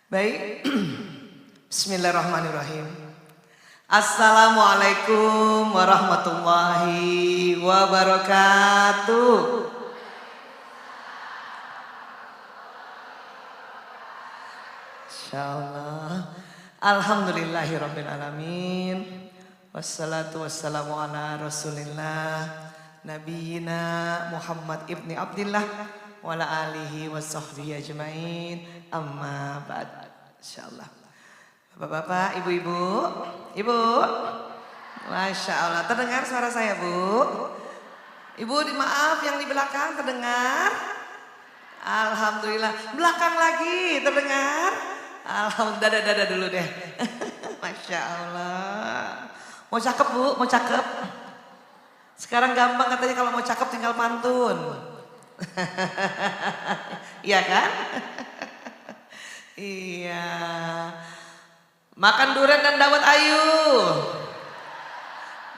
Baik, Bismillahirrahmanirrahim. Assalamualaikum warahmatullahi wabarakatuh. Insyaallah. Alhamdulillahirabbil alamin. Wassalatu wassalamu ala Rasulillah nabiyina Muhammad ibni Abdillah wa ala alihi wa sahbihi ajmain. Amma ba'd. Insyaallah. Bapak-bapak, ibu-ibu, ibu. Masya Allah, terdengar suara saya, Bu? Ibu, maaf yang di belakang terdengar? Alhamdulillah. Belakang lagi terdengar? Alhamdulillah, dada dulu deh. Masya Allah. Mau cakep, Bu? Mau cakep? Sekarang gampang katanya kalau mau cakep tinggal pantun. Iya kan? Iya. Makan durian dan dawet ayu.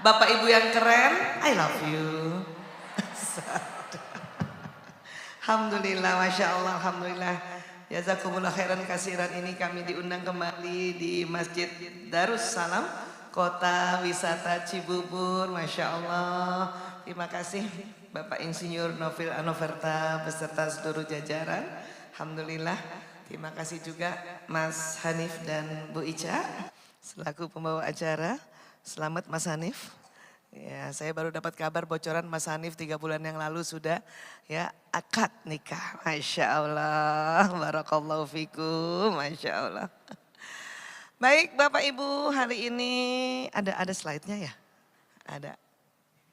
Bapak ibu yang keren, I love you. Alhamdulillah, Masya Allah, Alhamdulillah. Jazakumullah khairan kasiran, ini kami diundang kembali di Masjid Darussalam, Kota Wisata Cibubur, Masya Allah. Terima kasih Bapak Insinyur Novil Anoverta beserta seluruh jajaran. Alhamdulillah. Terima kasih juga Mas Hanif dan Bu Ica selaku pembawa acara. Selamat Mas Hanif. Ya, saya baru dapat kabar bocoran Mas Hanif 3 bulan yang lalu sudah ya akad nikah. Masya Allah, barakallahu fikum, Masya Allah. Baik Bapak Ibu, hari ini ada slide-nya ya? Ada.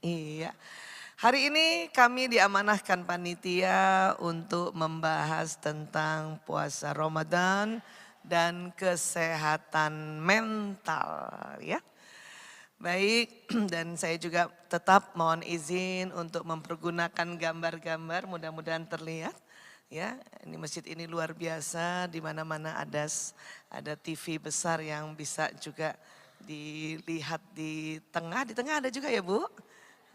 Iya. Hari ini kami diamanahkan panitia untuk membahas tentang puasa Ramadan dan kesehatan mental ya. Baik, dan saya juga tetap mohon izin untuk mempergunakan gambar-gambar, mudah-mudahan terlihat ya. Ini masjid ini luar biasa, di mana-mana ada TV besar yang bisa juga dilihat di tengah ada juga ya Bu.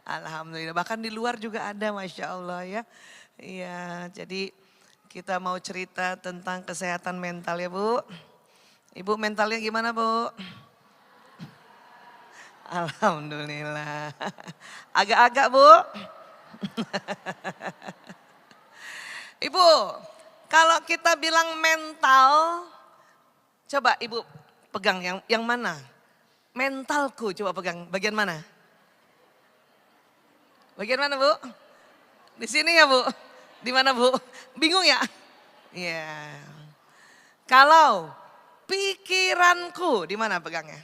Alhamdulillah, bahkan di luar juga ada, Masya Allah ya. Iya, jadi kita mau cerita tentang kesehatan mental ya Bu. Ibu mentalnya gimana Bu? Alhamdulillah. Agak-agak Bu. Ibu, kalau kita bilang mental, coba Ibu pegang yang mana? Mentalku, coba pegang bagian mana? Bagian mana Bu? Di sini ya Bu? Di mana Bu? Bingung ya? Iya. Kalau pikiranku, di mana pegangnya?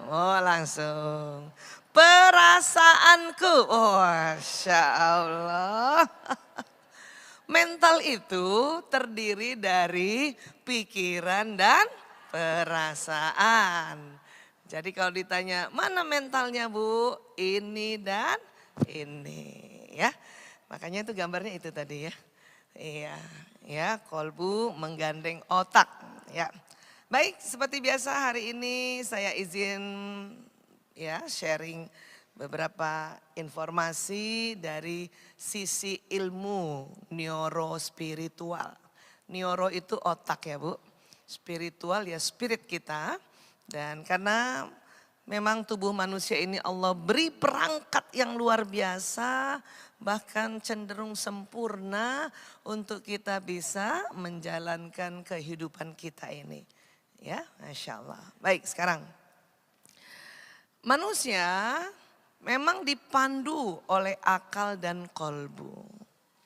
Oh langsung. Perasaanku, oh Masya Allah. Mental itu terdiri dari pikiran dan perasaan. Jadi kalau ditanya mana mentalnya Bu? Ini dan ini ya. Makanya itu gambarnya itu tadi ya. Iya, ya kolbu menggandeng otak ya. Baik, seperti biasa hari ini saya izin ya sharing beberapa informasi dari sisi ilmu neurospiritual. Neuro itu otak ya Bu. Spiritual ya spirit kita. Dan karena memang tubuh manusia ini Allah beri perangkat yang luar biasa, bahkan cenderung sempurna untuk kita bisa menjalankan kehidupan kita ini. Ya, Masya Allah. Baik, sekarang. Manusia memang dipandu oleh akal dan kolbu.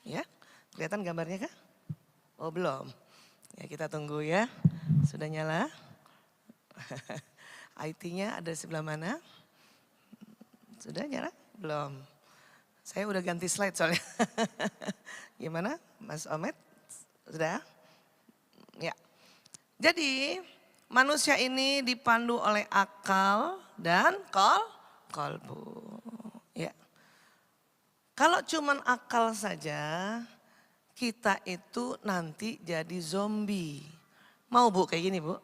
Ya, kelihatan gambarnya kah? Oh belum. Ya kita tunggu ya. Sudah nyala? IT-nya ada sebelah mana? Sudah nyala? Belum. Saya udah ganti slide soalnya. Gimana Mas Omet? Sudah? Ya. Jadi manusia ini dipandu oleh akal dan kolbu. Ya. Kalau cuman akal saja, kita itu nanti jadi zombie. Mau Bu kayak gini Bu?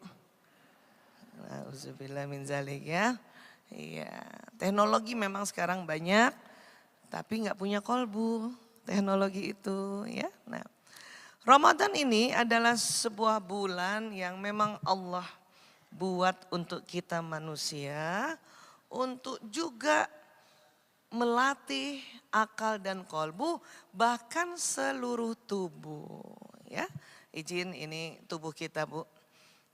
Auzubillah min zalik ya. Iya, teknologi memang sekarang banyak, tapi nggak punya kolbu teknologi itu ya. Nah, Ramadan ini adalah sebuah bulan yang memang Allah buat untuk kita manusia, untuk juga melatih akal dan kolbu, bahkan seluruh tubuh. Ya, izin ini tubuh kita Bu,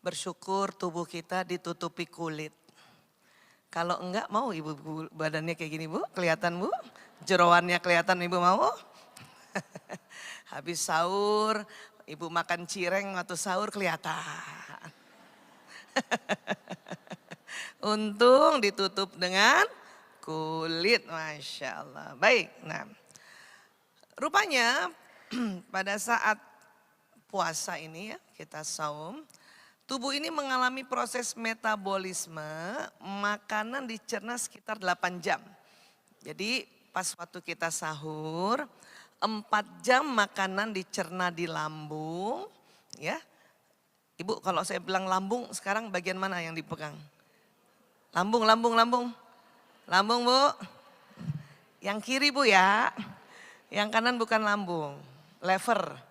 bersyukur tubuh kita ditutupi kulit. Kalau enggak mau ibu badannya kayak gini Bu, kelihatan Bu, jeroannya kelihatan ibu mau. Habis sahur, ibu makan cireng atau sahur kelihatan. Untung ditutup dengan kulit, Masya Allah. Baik, nah rupanya pada saat puasa ini ya, kita saum, tubuh ini mengalami proses metabolisme, makanan dicerna sekitar 8 jam. Jadi pas waktu kita sahur, 4 jam makanan dicerna di lambung, ya. Ibu kalau saya bilang lambung, sekarang bagian mana yang dipegang? Lambung, lambung, lambung. Lambung Bu. Yang kiri Bu ya. Yang kanan bukan lambung, lever.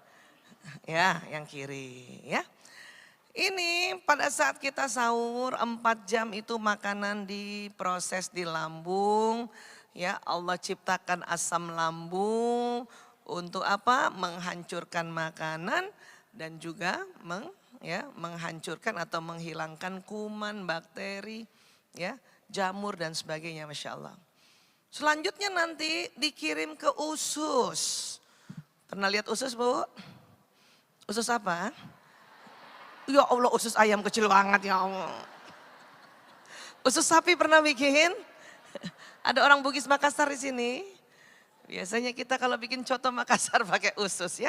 Ya, yang kiri ya. Ini pada saat kita sahur 4 jam itu makanan diproses di lambung. Ya, Allah ciptakan asam lambung untuk apa? Menghancurkan makanan dan juga menghancurkan atau menghilangkan kuman, bakteri, ya, jamur dan sebagainya, Masya Allah. Selanjutnya nanti dikirim ke usus. Pernah lihat usus Bu? Usus apa? Ya Allah, usus ayam kecil banget ya Allah. Usus sapi pernah bikin? Ada orang Bugis Makassar di sini. Biasanya kita kalau bikin coto Makassar pakai usus ya.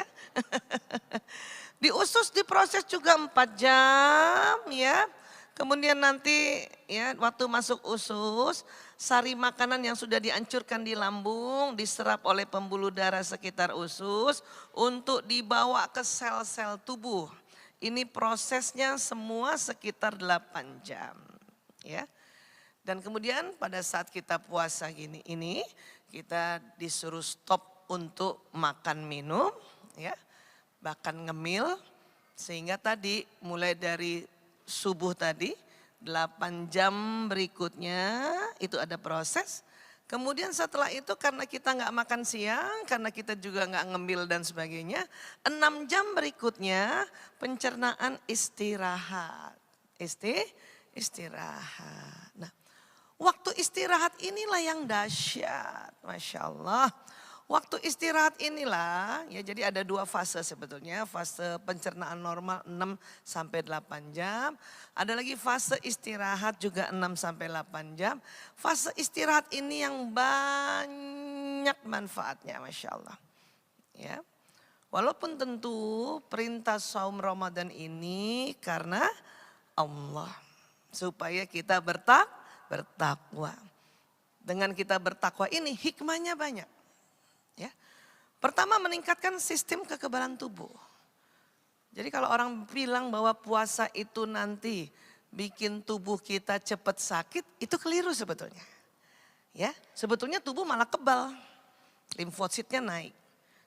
Di usus diproses juga 4 jam ya. Kemudian nanti ya waktu masuk usus, sari makanan yang sudah dihancurkan di lambung diserap oleh pembuluh darah sekitar usus untuk dibawa ke sel-sel tubuh. Ini prosesnya semua sekitar 8 jam ya. Dan kemudian pada saat kita puasa gini ini kita disuruh stop untuk makan minum ya, bahkan ngemil, sehingga tadi mulai dari subuh tadi 8 jam berikutnya itu ada proses. Kemudian setelah itu karena kita nggak makan siang, karena kita juga nggak ngemil dan sebagainya, 6 jam berikutnya pencernaan istirahat. Istirahat. Nah, waktu istirahat inilah yang dahsyat, Masya Allah. Waktu istirahat inilah, ya jadi ada 2 fase sebetulnya. Fase pencernaan normal 6 sampai 8 jam. Ada lagi fase istirahat juga 6 sampai 8 jam. Fase istirahat ini yang banyak manfaatnya, Masya Allah. Ya. Walaupun tentu perintah saum Ramadan ini karena Allah. Supaya kita bertakwa. Dengan kita bertakwa ini hikmahnya banyak. Ya. Pertama meningkatkan sistem kekebalan tubuh. Jadi kalau orang bilang bahwa puasa itu nanti bikin tubuh kita cepat sakit, itu keliru sebetulnya. Ya, sebetulnya tubuh malah kebal. Limfositnya naik.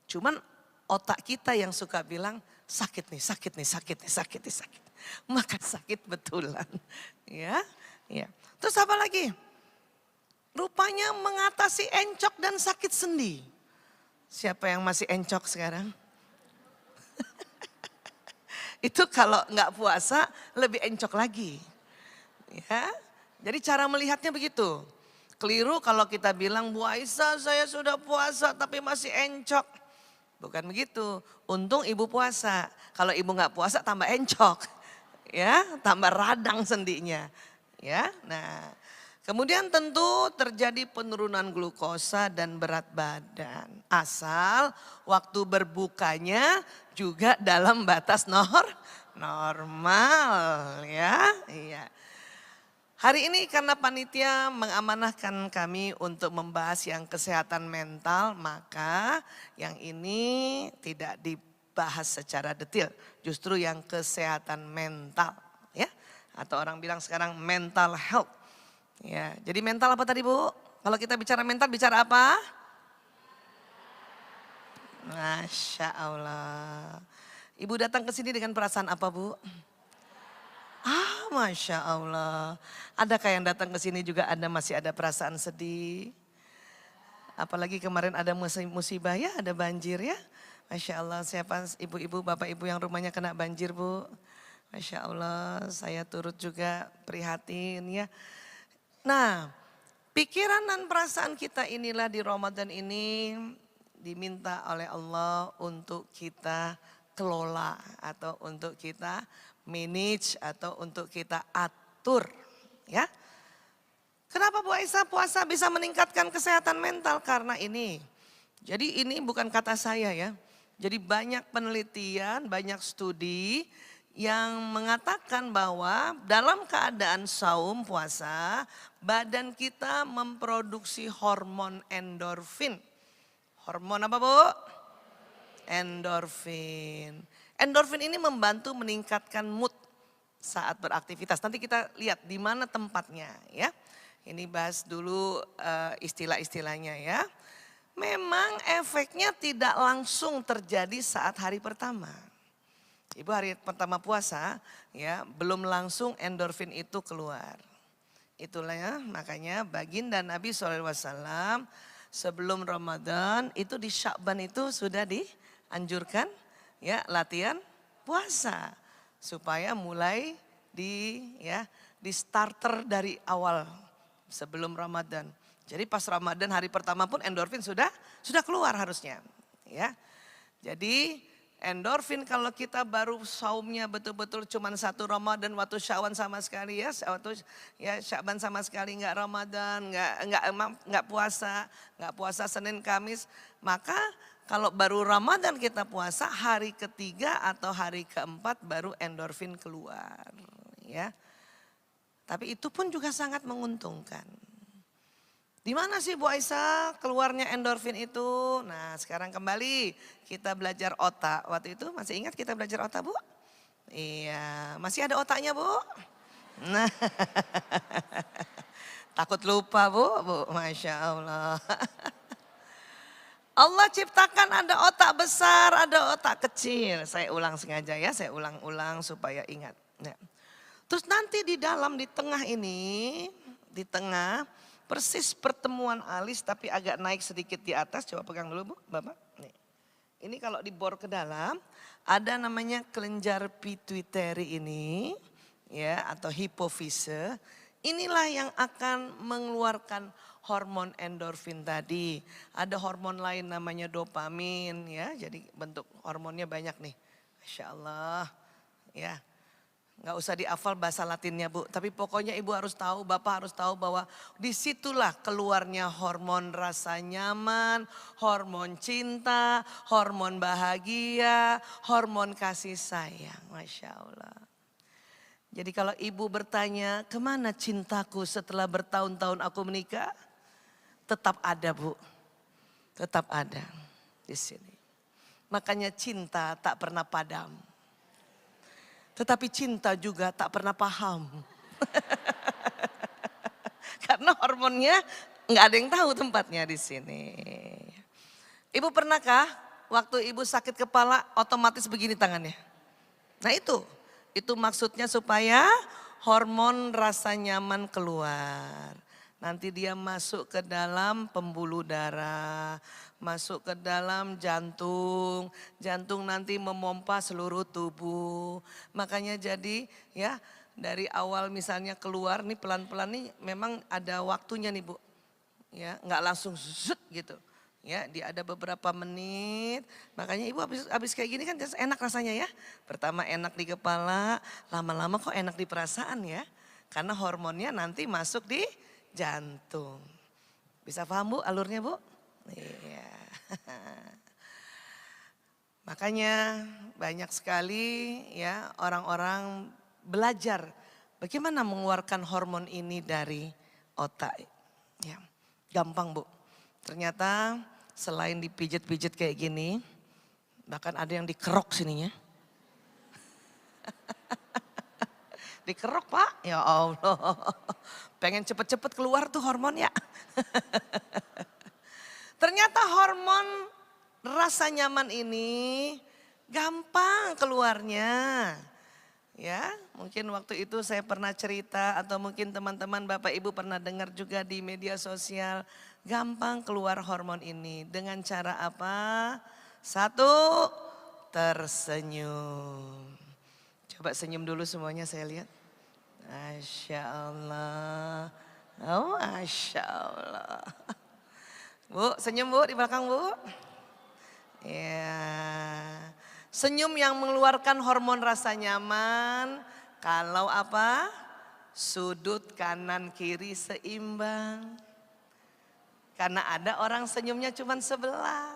Cuman otak kita yang suka bilang sakit nih, sakit nih, sakit nih, sakit nih, sakit. Maka sakit betulan. Ya, ya. Terus apa lagi? Rupanya mengatasi encok dan sakit sendi. Siapa yang masih encok sekarang? Itu kalau nggak puasa lebih encok lagi. Ya, jadi cara melihatnya begitu. Keliru kalau kita bilang, Bu Aisyah saya sudah puasa tapi masih encok. Bukan begitu. Untung ibu puasa. Kalau ibu nggak puasa tambah encok. Ya, tambah radang sendinya. Ya, nah. Kemudian tentu terjadi penurunan glukosa dan berat badan. Asal waktu berbukanya juga dalam batas normal ya. Iya. Hari ini karena panitia mengamanahkan kami untuk membahas yang kesehatan mental, maka yang ini tidak dibahas secara detail. Justru yang kesehatan mental ya. Atau orang bilang sekarang mental health. Ya, jadi mental apa tadi Bu? Kalau kita bicara mental bicara apa? Masya Allah. Ibu datang ke sini dengan perasaan apa, Bu? Ah, Masya Allah. Adakah yang datang ke sini juga Anda masih ada perasaan sedih? Apalagi kemarin ada musibah ya, ada banjir ya. Masya Allah, siapa ibu-ibu, bapak ibu yang rumahnya kena banjir, Bu? Masya Allah, saya turut juga prihatin ya. Nah, pikiran dan perasaan kita inilah di Ramadan ini diminta oleh Allah untuk kita kelola atau untuk kita manage atau untuk kita atur ya. Kenapa Bu Aisyah puasa bisa meningkatkan kesehatan mental? Karena ini. Jadi ini bukan kata saya ya. Jadi banyak penelitian, banyak studi yang mengatakan bahwa dalam keadaan saum puasa, badan kita memproduksi hormon endorfin. Hormon apa Bu? Endorfin. Endorfin ini membantu meningkatkan mood saat beraktivitas. Nanti kita lihat di mana tempatnya ya. Ini bahas dulu istilah-istilahnya ya. Memang efeknya tidak langsung terjadi saat hari pertama. Ibu hari pertama puasa ya belum langsung endorfin itu keluar. Itulah ya makanya baginda Nabi SAW sebelum Ramadan itu di Sya'ban itu sudah dianjurkan ya latihan puasa. Supaya mulai di starter dari awal sebelum Ramadan. Jadi pas Ramadan hari pertama pun endorfin sudah keluar harusnya. Ya. Jadi endorfin kalau kita baru saumnya betul-betul cuma satu Ramadan waktu Sya'ban sama sekali ya, waktu ya Sya'ban sama sekali nggak Ramadan, nggak puasa Senin Kamis, maka kalau baru Ramadan kita puasa hari ketiga atau hari keempat baru endorfin keluar, ya. Tapi itu pun juga sangat menguntungkan. Di mana sih Bu Aisyah keluarnya endorfin itu? Nah sekarang kembali kita belajar otak. Waktu itu masih ingat kita belajar otak Bu? Iya, masih ada otaknya Bu? Nah, takut lupa Bu, Masya Allah. Allah ciptakan ada otak besar, ada otak kecil. Saya ulang sengaja ya, saya ulang-ulang supaya ingat. Nah. Terus nanti di dalam, di tengah ini, di tengah persis pertemuan alis tapi agak naik sedikit di atas. Coba pegang dulu Bu, Bapak. Nih. Ini kalau dibor ke dalam, ada namanya kelenjar pituitary ini, ya atau hipofise. Inilah yang akan mengeluarkan hormon endorfin tadi. Ada hormon lain namanya dopamin, ya. Jadi bentuk hormonnya banyak nih. Masya Allah, ya. Nggak usah dihafal bahasa Latinnya Bu, tapi pokoknya Ibu harus tahu, Bapak harus tahu bahwa disitulah keluarnya hormon rasa nyaman, hormon cinta, hormon bahagia, hormon kasih sayang, Masya Allah. Jadi kalau Ibu bertanya, kemana cintaku setelah bertahun-tahun aku menikah? Tetap ada Bu, tetap ada di sini. Makanya cinta tak pernah padam. Tetapi cinta juga tak pernah paham. Karena hormonnya nggak ada yang tahu tempatnya di sini. Ibu pernahkah waktu ibu sakit kepala otomatis begini tangannya? Nah itu maksudnya supaya hormon rasa nyaman keluar. Nanti dia masuk ke dalam pembuluh darah, masuk ke dalam jantung. Jantung nanti memompa seluruh tubuh. Makanya jadi ya dari awal misalnya keluar nih pelan-pelan nih memang ada waktunya nih Bu. Ya, nggak langsung zut gitu. Ya, dia ada beberapa menit. Makanya ibu habis kayak gini kan enak rasanya ya. Pertama enak di kepala, lama-lama kok enak di perasaan ya. Karena hormonnya nanti masuk di jantung. Bisa paham Bu alurnya Bu? Iya. Makanya banyak sekali ya orang-orang belajar bagaimana mengeluarkan hormon ini dari otak. Ya, gampang Bu. Ternyata selain dipijit-pijit kayak gini, bahkan ada yang dikerok sininya. Dikerok Pak, ya Allah. Pengen cepet-cepet keluar tuh hormon ya. Ternyata hormon rasa nyaman ini gampang keluarnya. Ya, mungkin waktu itu saya pernah cerita atau mungkin teman-teman Bapak Ibu pernah dengar juga di media sosial. Gampang keluar hormon ini dengan cara apa? Satu, tersenyum. Coba senyum dulu semuanya saya lihat. Masya Allah. Oh, Masya Allah. Bu, senyum Bu di belakang Bu. Ya. Senyum yang mengeluarkan hormon rasa nyaman. Kalau apa? Sudut kanan kiri seimbang. Karena ada orang senyumnya cuma sebelah.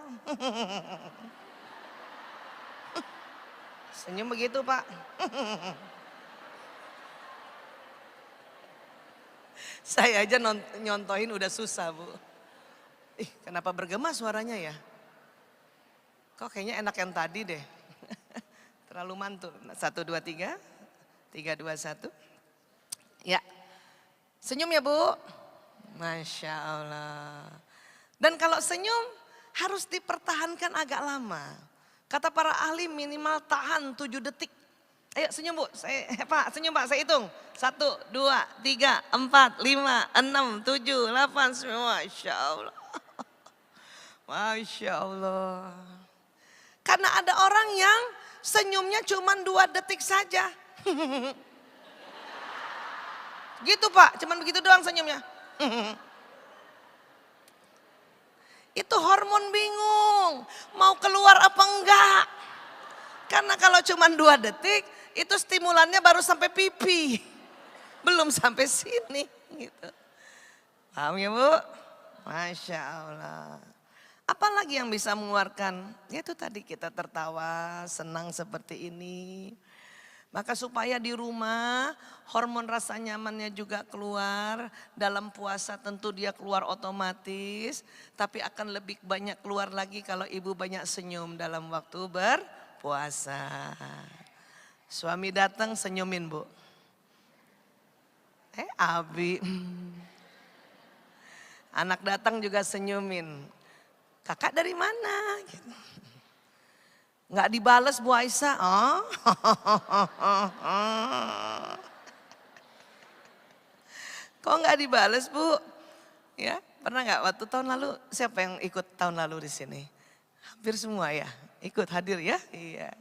Senyum begitu Pak. Saya aja nyontohin udah susah Bu. Ih, kenapa bergema suaranya ya? Kok kayaknya enak yang tadi deh. Terlalu mantul. 1, 2, 3. 3, 2, 1. Ya. Senyum ya Bu. Masya Allah. Dan kalau senyum harus dipertahankan agak lama. Kata para ahli minimal tahan 7 detik. Ayo senyum Bu. Pak, senyum Pak, saya hitung. 1, 2, 3, 4, 5, 6, 7, 8, 9. Masya Allah. Masya Allah. Karena ada orang yang senyumnya cuma 2 detik saja. Gitu Pak, cuma begitu doang senyumnya. Itu hormon bingung, mau keluar apa enggak. Karena kalau cuma 2 detik, itu stimulannya baru sampai pipi. Belum sampai sini. Gitu. Paham ya Bu? Masya Allah. Apalagi yang bisa mengeluarkan? Ya itu tadi kita tertawa, senang seperti ini. Maka supaya di rumah hormon rasa nyamannya juga keluar. Dalam puasa tentu dia keluar otomatis. Tapi akan lebih banyak keluar lagi kalau ibu banyak senyum dalam waktu berpuasa. Suami datang senyumin Bu. Abi. Anak datang juga senyumin. Kakak dari mana? Gitu. Nggak dibales Bu Aisyah. Oh. Kok nggak dibales Bu? Ya, pernah nggak waktu tahun lalu siapa yang ikut tahun lalu di sini? Hampir semua ya, ikut hadir ya? Iya.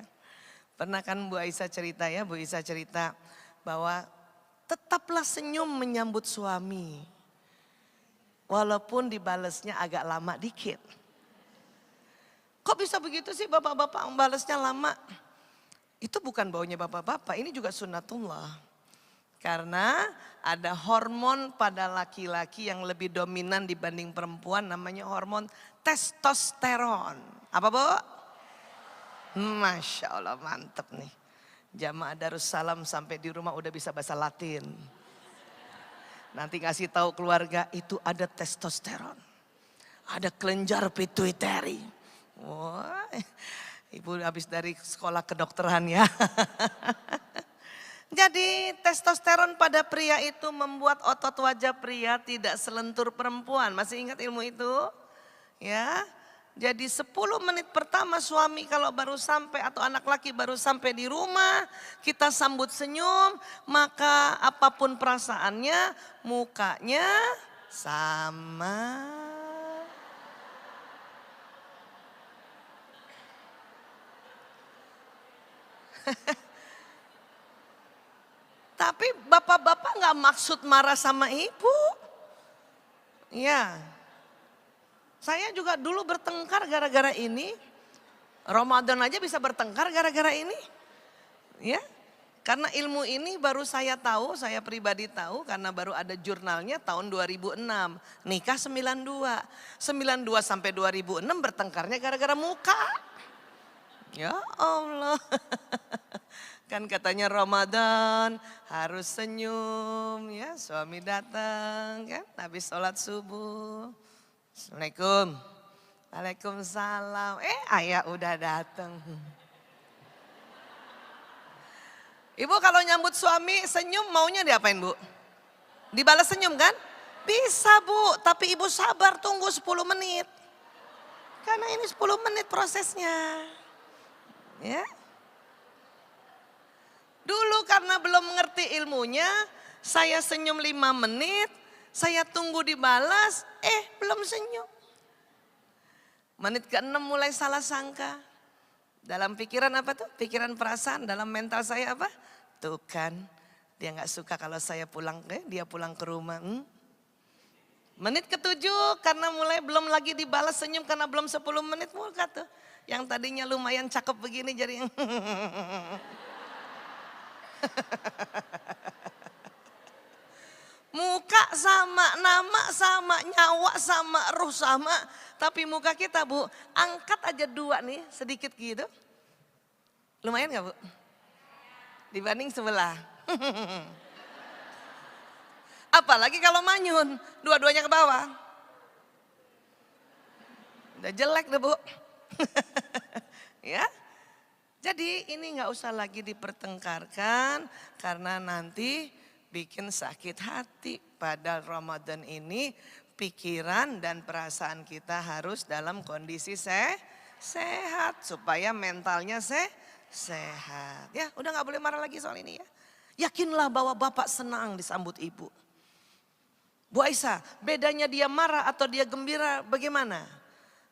Pernah kan Bu Aisyah cerita ya, Bu Aisyah cerita bahwa tetaplah senyum menyambut suami. Walaupun dibalesnya agak lama dikit. Kok bisa begitu sih bapak-bapak membalesnya lama? Itu bukan baunya bapak-bapak, ini juga sunnatullah. Karena ada hormon pada laki-laki yang lebih dominan dibanding perempuan, namanya hormon testosteron. Apa Bu? Masya Allah mantep nih. Jamaah Darussalam sampai di rumah udah bisa bahasa Latin. Nanti ngasih tahu keluarga itu ada testosteron. Ada kelenjar pituitari. Wah, ibu habis dari sekolah kedokteran ya. Jadi testosteron pada pria itu membuat otot wajah pria tidak selentur perempuan. Masih ingat ilmu itu? Ya. Jadi 10 menit pertama suami kalau baru sampai atau anak laki baru sampai di rumah, kita sambut senyum, maka apapun perasaannya, mukanya sama. Tapi bapak-bapak nggak maksud marah sama ibu. Ya, saya juga dulu bertengkar gara-gara ini. Ramadan aja bisa bertengkar gara-gara ini. Ya, karena ilmu ini baru saya tahu, saya pribadi tahu karena baru ada jurnalnya tahun 2006. Nikah 92. 92 sampai 2006 bertengkarnya gara-gara muka. Ya Allah. Kan katanya Ramadan harus senyum ya, suami datang kan habis sholat subuh. Assalamualaikum. Waalaikumsalam. Ayah udah datang. Ibu kalau nyambut suami senyum maunya diapain Bu? Dibalas senyum kan? Bisa Bu, tapi ibu sabar tunggu 10 menit. Karena ini 10 menit prosesnya. Ya. Dulu karena belum mengerti ilmunya, saya senyum 5 menit, saya tunggu dibalas, belum senyum. Menit ke-6 mulai salah sangka. Dalam pikiran apa tuh? Pikiran perasaan, dalam mental saya apa? Tuh kan, dia gak suka kalau saya pulang, dia pulang ke rumah. Menit ke-7 karena mulai belum lagi dibalas senyum karena belum 10 menit muka tuh. Yang tadinya lumayan cakep begini jadi muka sama, nama sama, nyawa sama, ruh sama. Tapi muka kita Bu, angkat aja 2 nih sedikit gitu. Lumayan gak Bu? Dibanding sebelah. Apalagi kalau manyun, dua-duanya ke bawah. Udah jelek deh Bu. Ya. Jadi ini nggak usah lagi dipertengkarkan karena nanti bikin sakit hati. Padahal Ramadan ini pikiran dan perasaan kita harus dalam kondisi sehat supaya mentalnya sehat. Ya, udah nggak boleh marah lagi soal ini ya. Yakinlah bahwa Bapak senang disambut Ibu. Bu Aisyah, bedanya dia marah atau dia gembira bagaimana?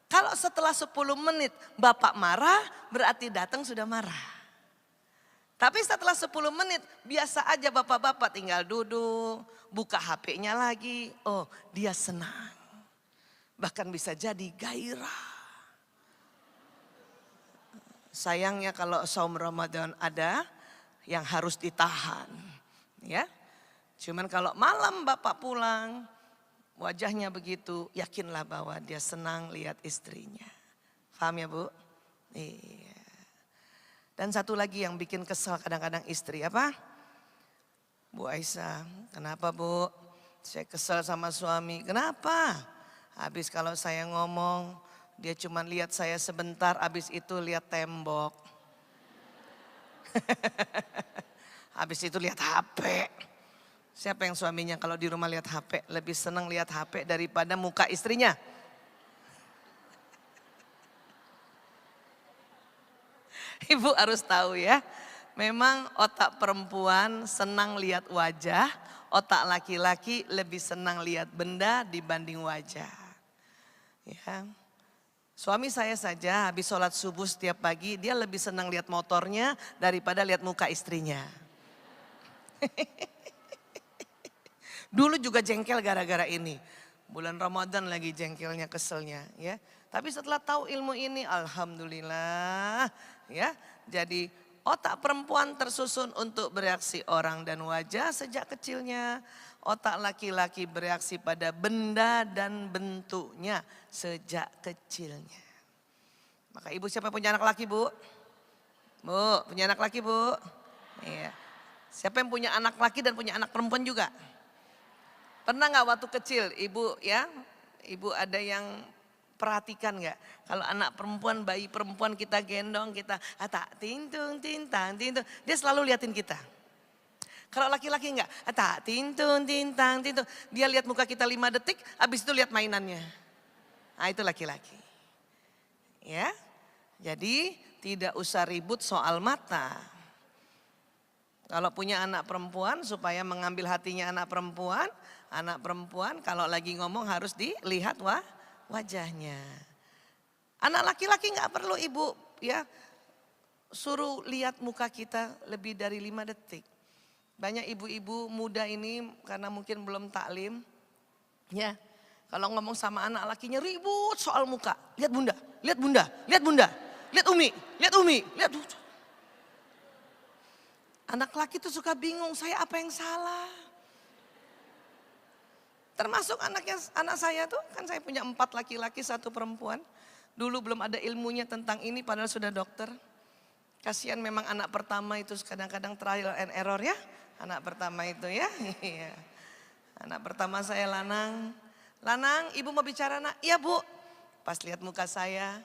Kalau setelah 10 menit Bapak marah, berarti datang sudah marah. Tapi setelah 10 menit biasa aja bapak-bapak tinggal duduk, buka HP-nya lagi. Oh, dia senang. Bahkan bisa jadi gairah. Sayangnya kalau saum Ramadan ada yang harus ditahan. Ya. Cuman kalau malam Bapak pulang, wajahnya begitu, yakinlah bahwa dia senang lihat istrinya. Paham ya Bu? Iya. Dan satu lagi yang bikin kesal kadang-kadang istri apa? Bu Aisyah, kenapa Bu? Saya kesal sama suami. Kenapa? Habis kalau saya ngomong, dia cuma lihat saya sebentar, habis itu lihat tembok. Habis itu lihat HP. Siapa yang suaminya kalau di rumah lihat HP lebih senang lihat HP daripada muka istrinya? Ibu harus tahu ya, memang otak perempuan senang lihat wajah, otak laki-laki lebih senang lihat benda dibanding wajah. Ya. Suami saya saja habis sholat subuh setiap pagi dia lebih senang lihat motornya daripada lihat muka istrinya. Dulu juga jengkel gara-gara ini. Bulan Ramadan lagi jengkelnya, keselnya ya. Tapi setelah tahu ilmu ini alhamdulillah ya. Jadi otak perempuan tersusun untuk bereaksi orang dan wajah sejak kecilnya. Otak laki-laki bereaksi pada benda dan bentuknya sejak kecilnya. Maka ibu siapa punya anak laki Bu? Bu, punya anak laki Bu? Iya. Siapa yang punya anak laki dan punya anak perempuan juga? Pernah nggak waktu kecil ibu ya, ibu ada yang perhatikan nggak? Kalau anak perempuan, bayi perempuan kita gendong, kita tak tintung tintang tintung, dia selalu liatin kita. Kalau laki-laki nggak, tak tintung tintang tintung, dia lihat muka kita 5 detik, habis itu lihat mainannya. Nah itu laki-laki. Ya, jadi tidak usah ribut soal mata. Kalau punya anak perempuan supaya mengambil hatinya anak perempuan kalau lagi ngomong harus dilihat wajahnya. Anak laki-laki nggak perlu ibu ya suruh lihat muka kita lebih dari 5 detik. Banyak ibu-ibu muda ini karena mungkin belum taklim ya. Kalau ngomong sama anak lakinya ribut soal muka. Lihat bunda, lihat bunda, lihat bunda, lihat umi, lihat umi, lihat. Anak laki tuh suka bingung, saya apa yang salah? Termasuk anak saya tuh, kan saya punya 4 laki-laki 1 perempuan. Dulu belum ada ilmunya tentang ini padahal sudah dokter. Kasihan memang anak pertama itu kadang-kadang trial and error ya. Anak pertama itu ya. Anak pertama saya Lanang. Lanang, ibu mau bicara nak? Iya Bu. Pas lihat muka saya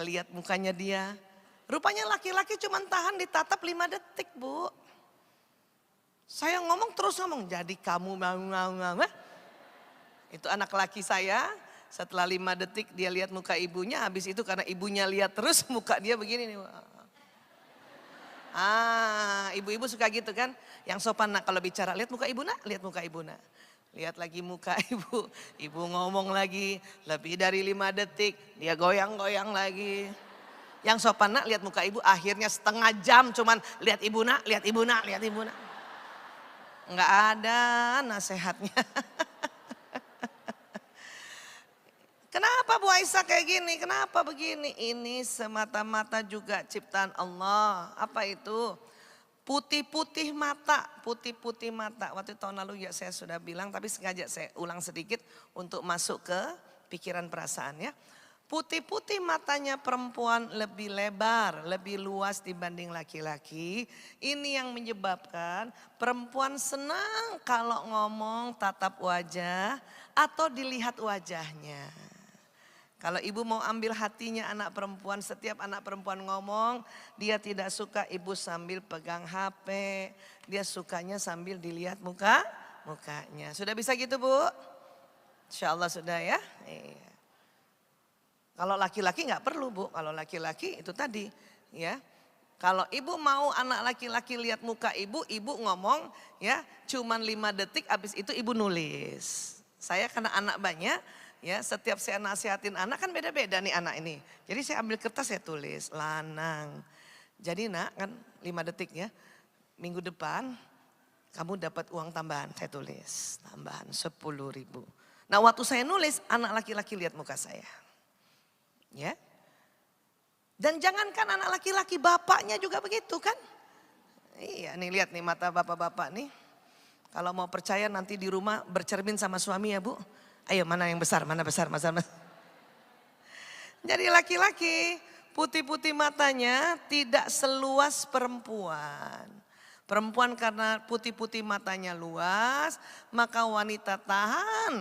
lihat mukanya dia. Rupanya laki-laki cuma tahan ditatap 5 detik Bu. Saya ngomong terus ngomong, jadi kamu mau. Itu anak laki saya, setelah 5 detik dia lihat muka ibunya, habis itu karena ibunya lihat terus muka dia begini nih. Ibu-ibu suka gitu kan. Yang sopan nak kalau bicara, lihat muka ibu nak, lihat muka ibu nak. Lihat lagi muka ibu, ibu ngomong lagi lebih dari 5 detik, dia goyang-goyang lagi. Yang sopan nak lihat muka ibu, akhirnya setengah jam cuman lihat ibu nak, lihat ibu nak, lihat ibu nak. Enggak ada nasihatnya. Kenapa Bu Aisyah kayak gini? Kenapa begini? Ini semata-mata juga ciptaan Allah. Apa itu? Putih-putih mata, putih-putih mata. Waktu tahun lalu ya saya sudah bilang, tapi sengaja saya ulang sedikit untuk masuk ke pikiran perasaan ya. Putih-putih matanya perempuan lebih lebar, lebih luas dibanding laki-laki. Ini yang menyebabkan perempuan senang kalau ngomong tatap wajah atau dilihat wajahnya. Kalau ibu mau ambil hatinya anak perempuan, setiap anak perempuan ngomong, dia tidak suka ibu sambil pegang HP. Dia sukanya sambil dilihat mukanya. Sudah bisa gitu Bu? Insya Allah sudah ya. Iya. Kalau laki-laki nggak perlu Bu, kalau laki-laki itu tadi ya. Kalau ibu mau anak laki-laki lihat muka ibu, ibu ngomong ya cuman 5 detik habis itu ibu nulis. Saya karena anak banyak ya, setiap saya nasihatin anak kan beda-beda nih anak ini. Jadi saya ambil kertas saya tulis Lanang. Jadi nak kan 5 detik ya, minggu depan kamu dapat uang tambahan, saya tulis tambahan 10.000. Nah waktu saya nulis anak laki-laki lihat muka saya. Ya. Dan jangankan anak laki-laki, bapaknya juga begitu kan. Iya nih lihat nih mata bapak-bapak nih. Kalau mau percaya nanti di rumah bercermin sama suami ya Bu. Ayo mana yang besar, mana besar, besar. Jadi laki-laki putih-putih matanya tidak seluas perempuan. Perempuan karena putih-putih matanya luas, maka wanita tahan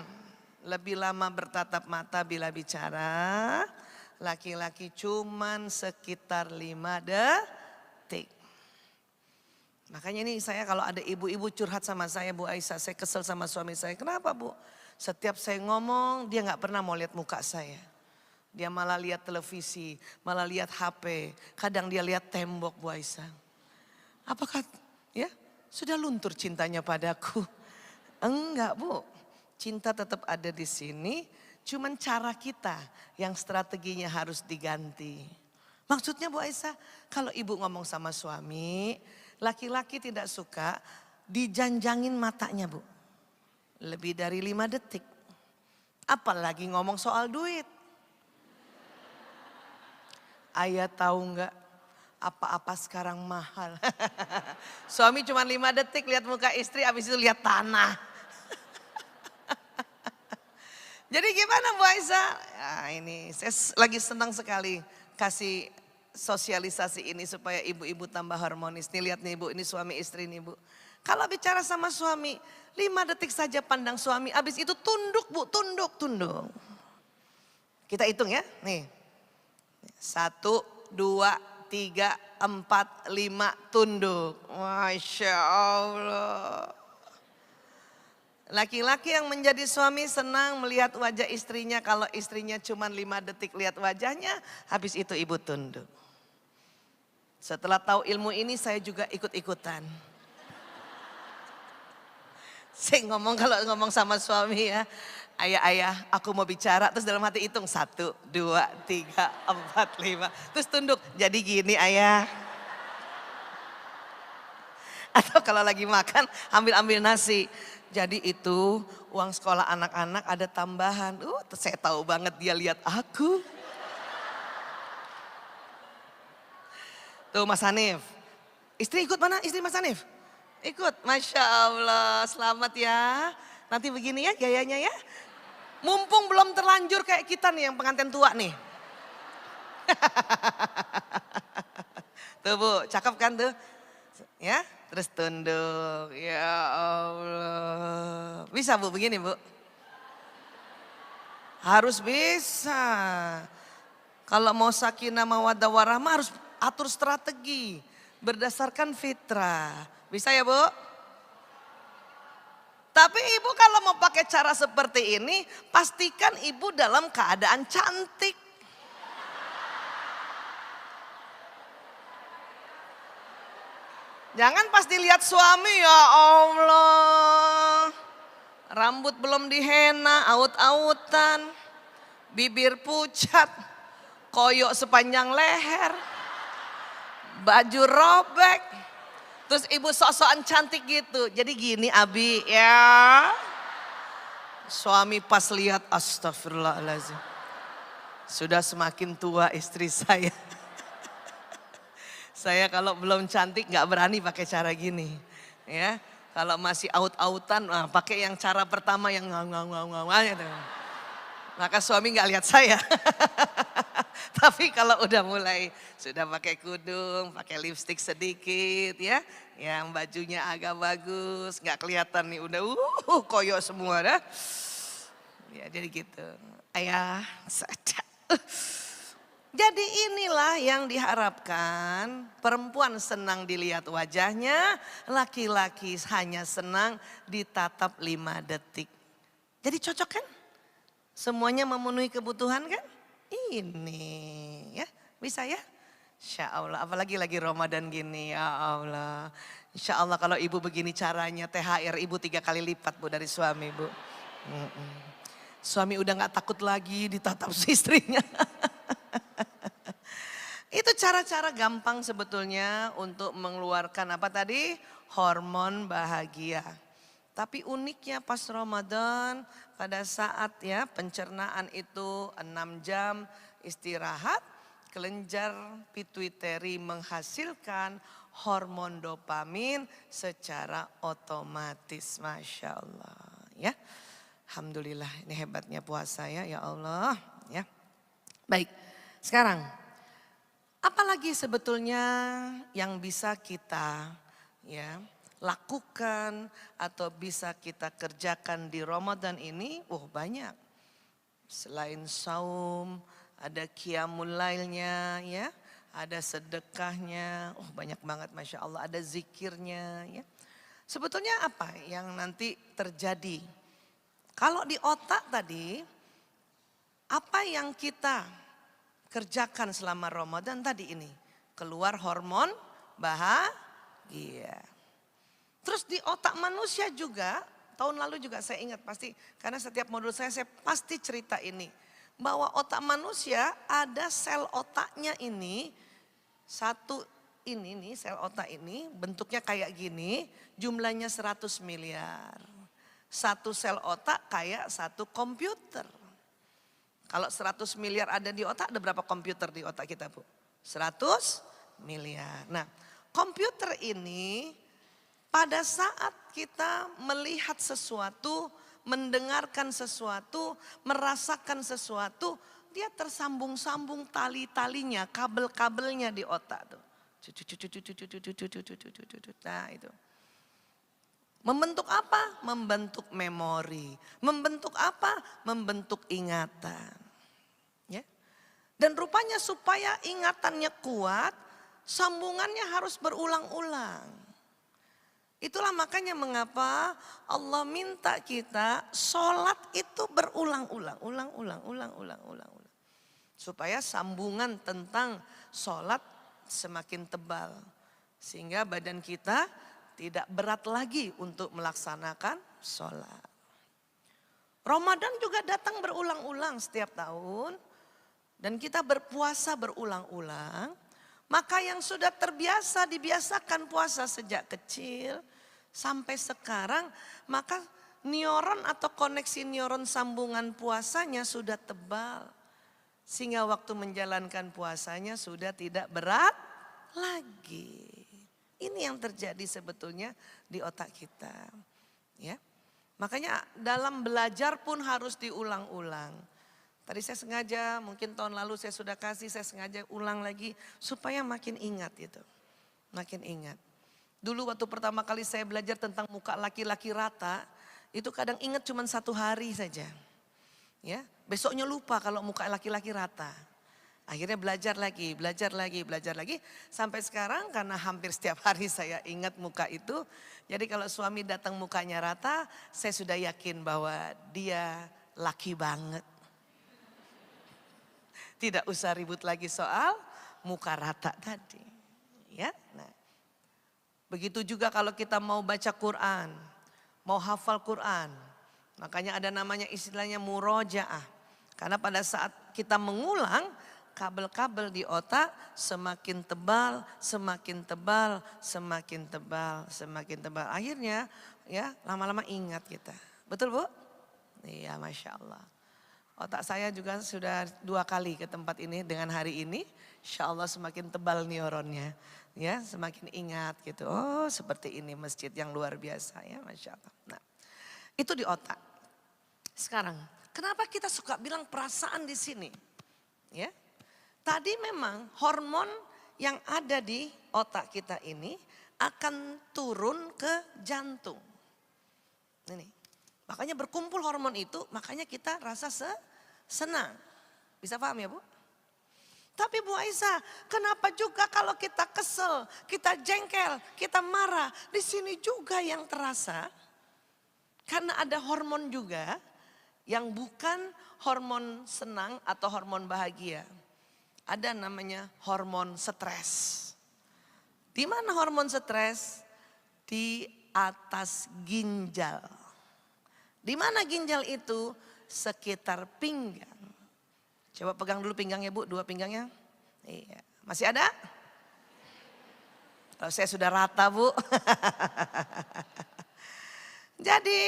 lebih lama bertatap mata bila bicara. Laki-laki cuman sekitar 5 detik. Makanya nih saya kalau ada ibu-ibu curhat sama saya Bu Aisyah, saya kesel sama suami saya. Kenapa Bu? Setiap saya ngomong dia gak pernah mau lihat muka saya. Dia malah lihat televisi, malah lihat HP. Kadang dia lihat tembok Bu Aisyah. Apakah ya sudah luntur cintanya padaku? Enggak Bu, cinta tetap ada di sini. Cuman cara kita yang strateginya harus diganti. Maksudnya Bu Aisyah, kalau ibu ngomong sama suami, laki-laki tidak suka dijanjangin matanya Bu. Lebih dari 5 detik. Apalagi ngomong soal duit. Ayah tahu nggak apa-apa sekarang mahal. Suami cuma 5 detik lihat muka istri, habis itu lihat tanah. Jadi gimana Bu Aisyah? Ya ini saya lagi senang sekali kasih sosialisasi ini supaya ibu-ibu tambah harmonis. Nih lihat nih Bu, ini suami istri nih Bu. Kalau bicara sama suami, 5 detik saja pandang suami, habis itu tunduk Bu, tunduk. Kita hitung ya, nih. 1, 2, 3, 4, 5 tunduk. Masya Allah. Laki-laki yang menjadi suami senang melihat wajah istrinya, kalau istrinya cuma 5 detik lihat wajahnya, habis itu ibu tunduk. Setelah tahu ilmu ini saya juga ikut-ikutan. Saya kalau ngomong sama suami ya, ayah aku mau bicara, terus dalam hati hitung 1, 2, 3, 4, 5, terus tunduk, jadi gini ayah. Atau kalau lagi makan ambil nasi. Jadi itu uang sekolah anak-anak ada tambahan. Saya tahu banget dia lihat aku. Tuh Mas Hanif. Istri ikut mana? Istri Mas Hanif? Ikut. Masya Allah, selamat ya. Nanti begini ya gayanya ya. Mumpung belum terlanjur kayak kita nih yang pengantin tua nih. Tuh Bu, cakep kan tuh? Ya. Terus tunduk, ya Allah. Bisa Bu begini Bu? Harus bisa. Kalau mau sakinah mawaddah warahmah harus atur strategi. Berdasarkan fitrah. Bisa ya Bu? Tapi ibu kalau mau pakai cara seperti ini, pastikan ibu dalam keadaan cantik. Jangan pas dilihat suami, ya Allah. Rambut belum dihena, aut-autan. Bibir pucat, koyok sepanjang leher. Baju robek. Terus ibu sok-sokan cantik gitu. Jadi gini Abi ya. Suami pas lihat, astagfirullahaladzim. Sudah semakin tua istri saya. Saya kalau belum cantik nggak berani pakai cara gini. Ya, kalau masih aut-autan, nah, pakai yang cara pertama yang ngau-ngau gitu. Maka suami nggak lihat saya. Tapi kalau udah mulai sudah pakai kudung, pakai lipstik sedikit ya, yang bajunya agak bagus, nggak kelihatan nih udah koyok semua dah. Ya jadi gitu. Ayah saja. Jadi inilah yang diharapkan, perempuan senang dilihat wajahnya, laki-laki hanya senang ditatap 5 detik. Jadi cocok kan? Semuanya memenuhi kebutuhan kan? Ini ya, bisa ya? Insya Allah, apalagi lagi Ramadan gini, ya Allah. Insya Allah kalau ibu begini caranya, THR ibu 3 kali lipat bu dari suami bu. Suami udah gak takut lagi ditatap istrinya. Itu cara-cara gampang sebetulnya untuk mengeluarkan apa tadi? Hormon bahagia. Tapi uniknya pas Ramadan pada saat ya pencernaan itu 6 jam istirahat, kelenjar pituitari menghasilkan hormon dopamin secara otomatis. Masya Allah ya. Alhamdulillah ini hebatnya puasa ya Allah ya. Baik sekarang apalagi sebetulnya yang bisa kita ya lakukan atau bisa kita kerjakan di Ramadan ini, banyak. Selain saum, ada qiyamul lailnya ya, ada sedekahnya, banyak banget Masya Allah, ada zikirnya ya. Sebetulnya apa yang nanti terjadi? Kalau di otak tadi, apa yang kita kerjakan selama Ramadan tadi ini? Keluar hormon bahagia. Terus di otak manusia juga, tahun lalu juga saya ingat pasti, karena setiap modul saya pasti cerita ini. Bahwa otak manusia ada sel otaknya ini, satu ini nih sel otak ini bentuknya kayak gini, jumlahnya 100 miliar. Satu sel otak kayak satu komputer. Kalau 100 miliar ada di otak, ada berapa komputer di otak kita Bu? 100 miliar. Nah komputer ini pada saat kita melihat sesuatu, mendengarkan sesuatu, merasakan sesuatu, dia tersambung-sambung tali-talinya, kabel-kabelnya di otak tuh. Nah itu. Membentuk apa? Membentuk memori. Membentuk apa? Membentuk ingatan. Ya. Dan rupanya supaya ingatannya kuat, sambungannya harus berulang-ulang. Itulah makanya mengapa Allah minta kita sholat itu berulang-ulang, ulang. Supaya sambungan tentang sholat semakin tebal. Sehingga badan kita tidak berat lagi untuk melaksanakan sholat. Ramadan juga datang berulang-ulang setiap tahun. Dan kita berpuasa berulang-ulang. Maka yang sudah terbiasa dibiasakan puasa sejak kecil sampai sekarang, maka neuron atau koneksi neuron sambungan puasanya sudah tebal. Sehingga waktu menjalankan puasanya sudah tidak berat lagi. Ini yang terjadi sebetulnya di otak kita. Ya. Makanya dalam belajar pun harus diulang-ulang. Tadi saya sengaja, mungkin tahun lalu saya sudah kasih, saya sengaja ulang lagi supaya makin ingat gitu. Makin ingat. Dulu waktu pertama kali saya belajar tentang muka laki-laki rata, itu kadang ingat cuma 1 hari saja. Ya, besoknya lupa kalau muka laki-laki rata. Akhirnya belajar lagi. Sampai sekarang karena hampir setiap hari saya ingat muka itu. Jadi kalau suami datang mukanya rata, saya sudah yakin bahwa dia laki banget. Tidak usah ribut lagi soal muka rata tadi. Ya, nah. Begitu juga kalau kita mau baca Quran, mau hafal Quran. Makanya ada namanya istilahnya murojaah. Karena pada saat kita mengulang, kabel-kabel di otak semakin tebal, semakin tebal, semakin tebal, semakin tebal. Akhirnya ya lama-lama ingat kita. Betul Bu? Iya, Masya Allah. Otak saya juga sudah 2 kali ke tempat ini dengan hari ini. Insya Allah semakin tebal neuronnya. Ya, semakin ingat gitu. Oh, seperti ini masjid yang luar biasa ya, Masya Allah. Nah, itu di otak. Sekarang, kenapa kita suka bilang perasaan di sini? Ya, tadi memang hormon yang ada di otak kita ini akan turun ke jantung. Ini, makanya berkumpul hormon itu, makanya kita rasa senang. Bisa paham ya Bu? Tapi Bu Aisyah, kenapa juga kalau kita kesel, kita jengkel, kita marah, di sini juga yang terasa? Karena ada hormon juga yang bukan hormon senang atau hormon bahagia. Ada namanya hormon stres. Di mana hormon stres? Di atas ginjal. Di mana ginjal itu? Sekitar pinggang. Coba pegang dulu pinggangnya Bu, 2 pinggangnya. Iya, masih ada? Kalau saya sudah rata Bu. Jadi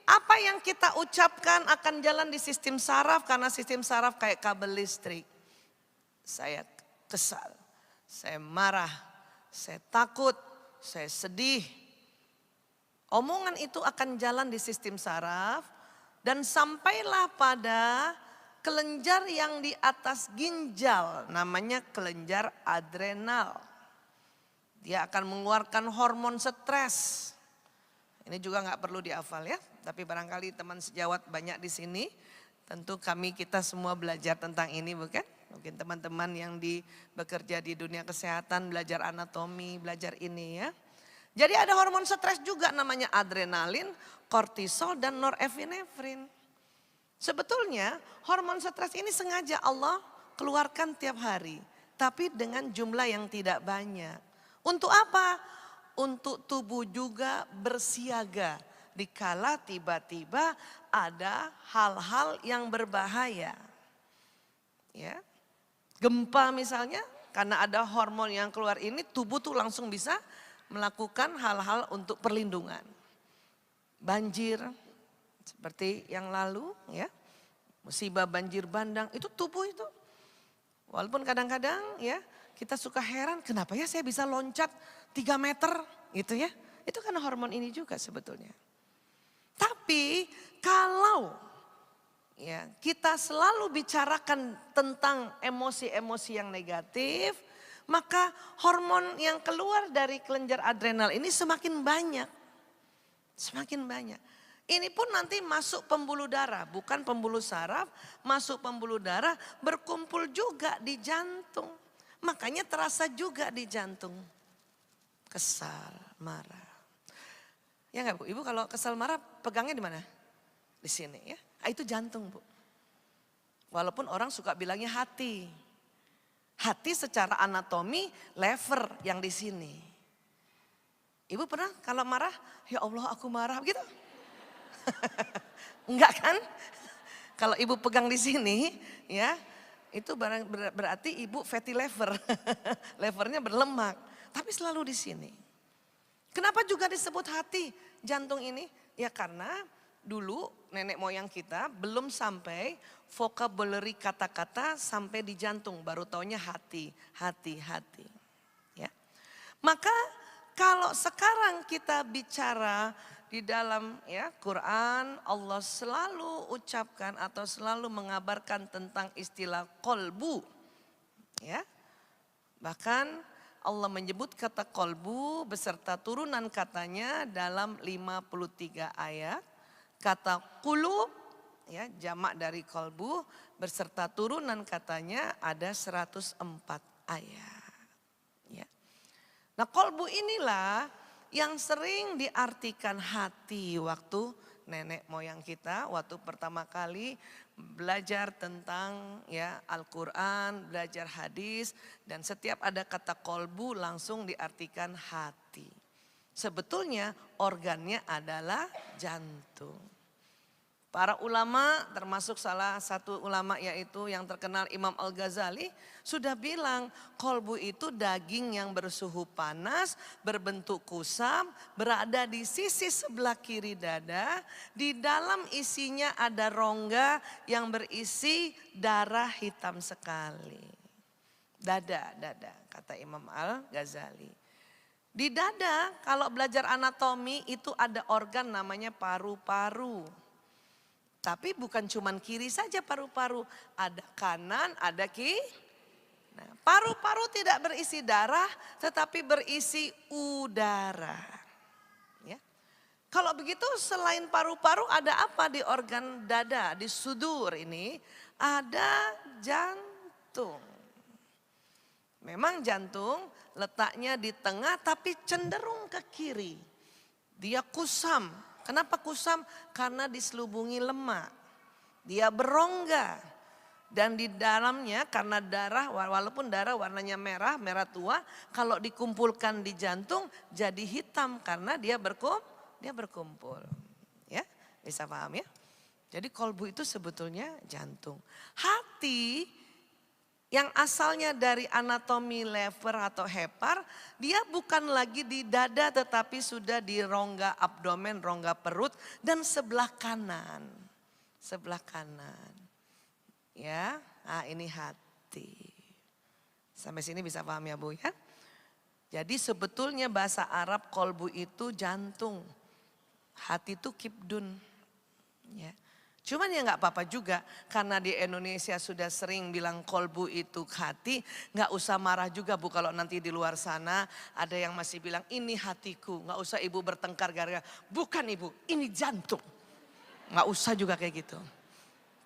apa yang kita ucapkan akan jalan di sistem saraf karena sistem saraf kayak kabel listrik. Saya kesal, saya marah, saya takut, saya sedih. Omongan itu akan jalan di sistem saraf dan sampailah pada kelenjar yang di atas ginjal, namanya kelenjar adrenal. Dia akan mengeluarkan hormon stres. Ini juga nggak perlu dihafal ya, tapi barangkali teman sejawat banyak di sini. Tentu kita semua belajar tentang ini bukan? Mungkin teman-teman yang bekerja di dunia kesehatan, belajar anatomi, belajar ini ya. Jadi ada hormon stres juga namanya adrenalin, kortisol dan norepinefrin. Sebetulnya hormon stres ini sengaja Allah keluarkan tiap hari. Tapi dengan jumlah yang tidak banyak. Untuk apa? Untuk tubuh juga bersiaga. Dikala tiba-tiba ada hal-hal yang berbahaya. Ya, gempa misalnya karena ada hormon yang keluar ini tubuh tuh langsung bisa melakukan hal-hal untuk perlindungan. Banjir. Seperti yang lalu ya, musibah banjir bandang itu tubuh itu. Walaupun kadang-kadang ya kita suka heran kenapa ya saya bisa loncat 3 meter gitu ya. Itu karena hormon ini juga sebetulnya. Tapi kalau ya kita selalu bicarakan tentang emosi-emosi yang negatif, maka hormon yang keluar dari kelenjar adrenal ini semakin banyak. Semakin banyak. Ini pun nanti masuk pembuluh darah, bukan pembuluh saraf, masuk pembuluh darah, berkumpul juga di jantung. Makanya terasa juga di jantung. Kesal, marah. Ya enggak Bu, Ibu kalau kesal marah pegangnya di mana? Di sini ya. Itu jantung Bu. Walaupun orang suka bilangnya hati. Hati secara anatomi lever yang di sini. Ibu pernah kalau marah, ya Allah aku marah gitu? Enggak kan? Kalau ibu pegang di sini ya itu berarti ibu fatty liver. Levernya berlemak. Tapi selalu di sini. Kenapa juga disebut hati jantung ini? Ya karena dulu nenek moyang kita belum sampai vocabulary kata-kata sampai di jantung. Baru taunya hati, hati, hati. Ya. Maka kalau sekarang kita bicara di dalam ya Quran, Allah selalu ucapkan atau selalu mengabarkan tentang istilah kolbu. Ya. Bahkan Allah menyebut kata kolbu beserta turunan katanya dalam 53 ayat. Kata kulub ya jamak dari kolbu beserta turunan katanya ada 104 ayat. Ya. Nah kolbu inilah yang sering diartikan hati waktu nenek moyang kita waktu pertama kali belajar tentang ya Al-Quran, belajar hadis dan setiap ada kata kolbu langsung diartikan hati. Sebetulnya organnya adalah jantung. Para ulama termasuk salah satu ulama yaitu yang terkenal Imam Al-Ghazali sudah bilang kolbu itu daging yang bersuhu panas, berbentuk kusam, berada di sisi sebelah kiri dada. Di dalam isinya ada rongga yang berisi darah hitam sekali. Dada kata Imam Al-Ghazali. Di dada kalau belajar anatomi itu ada organ namanya paru-paru. Tapi bukan cuman kiri saja paru-paru, ada kanan, ada kiri. Nah, paru-paru tidak berisi darah, tetapi berisi udara. Ya. Kalau begitu selain paru-paru ada apa di organ dada, di sudur ini? Ada jantung. Memang jantung letaknya di tengah tapi cenderung ke kiri. Dia kusam. Kenapa kusam? Karena diselubungi lemak. Dia berongga. Dan di dalamnya karena darah, walaupun darah warnanya merah tua. Kalau dikumpulkan di jantung jadi hitam karena dia berkumpul. Ya, bisa paham ya? Jadi kolbu itu sebetulnya jantung. Hati yang asalnya dari anatomi lever atau hepar, dia bukan lagi di dada tetapi sudah di rongga abdomen, rongga perut dan sebelah kanan. Sebelah kanan. Ya, nah ini hati. Sampai sini bisa paham ya Bu ya? Jadi sebetulnya bahasa Arab kolbu itu jantung. Hati itu kibdun. Ya. Cuman ya nggak apa-apa juga karena di Indonesia sudah sering bilang kolbu itu hati, nggak usah marah juga Bu kalau nanti di luar sana ada yang masih bilang ini hatiku, nggak usah Ibu bertengkar gara-gara bukan Ibu, ini jantung. Nggak usah juga kayak gitu.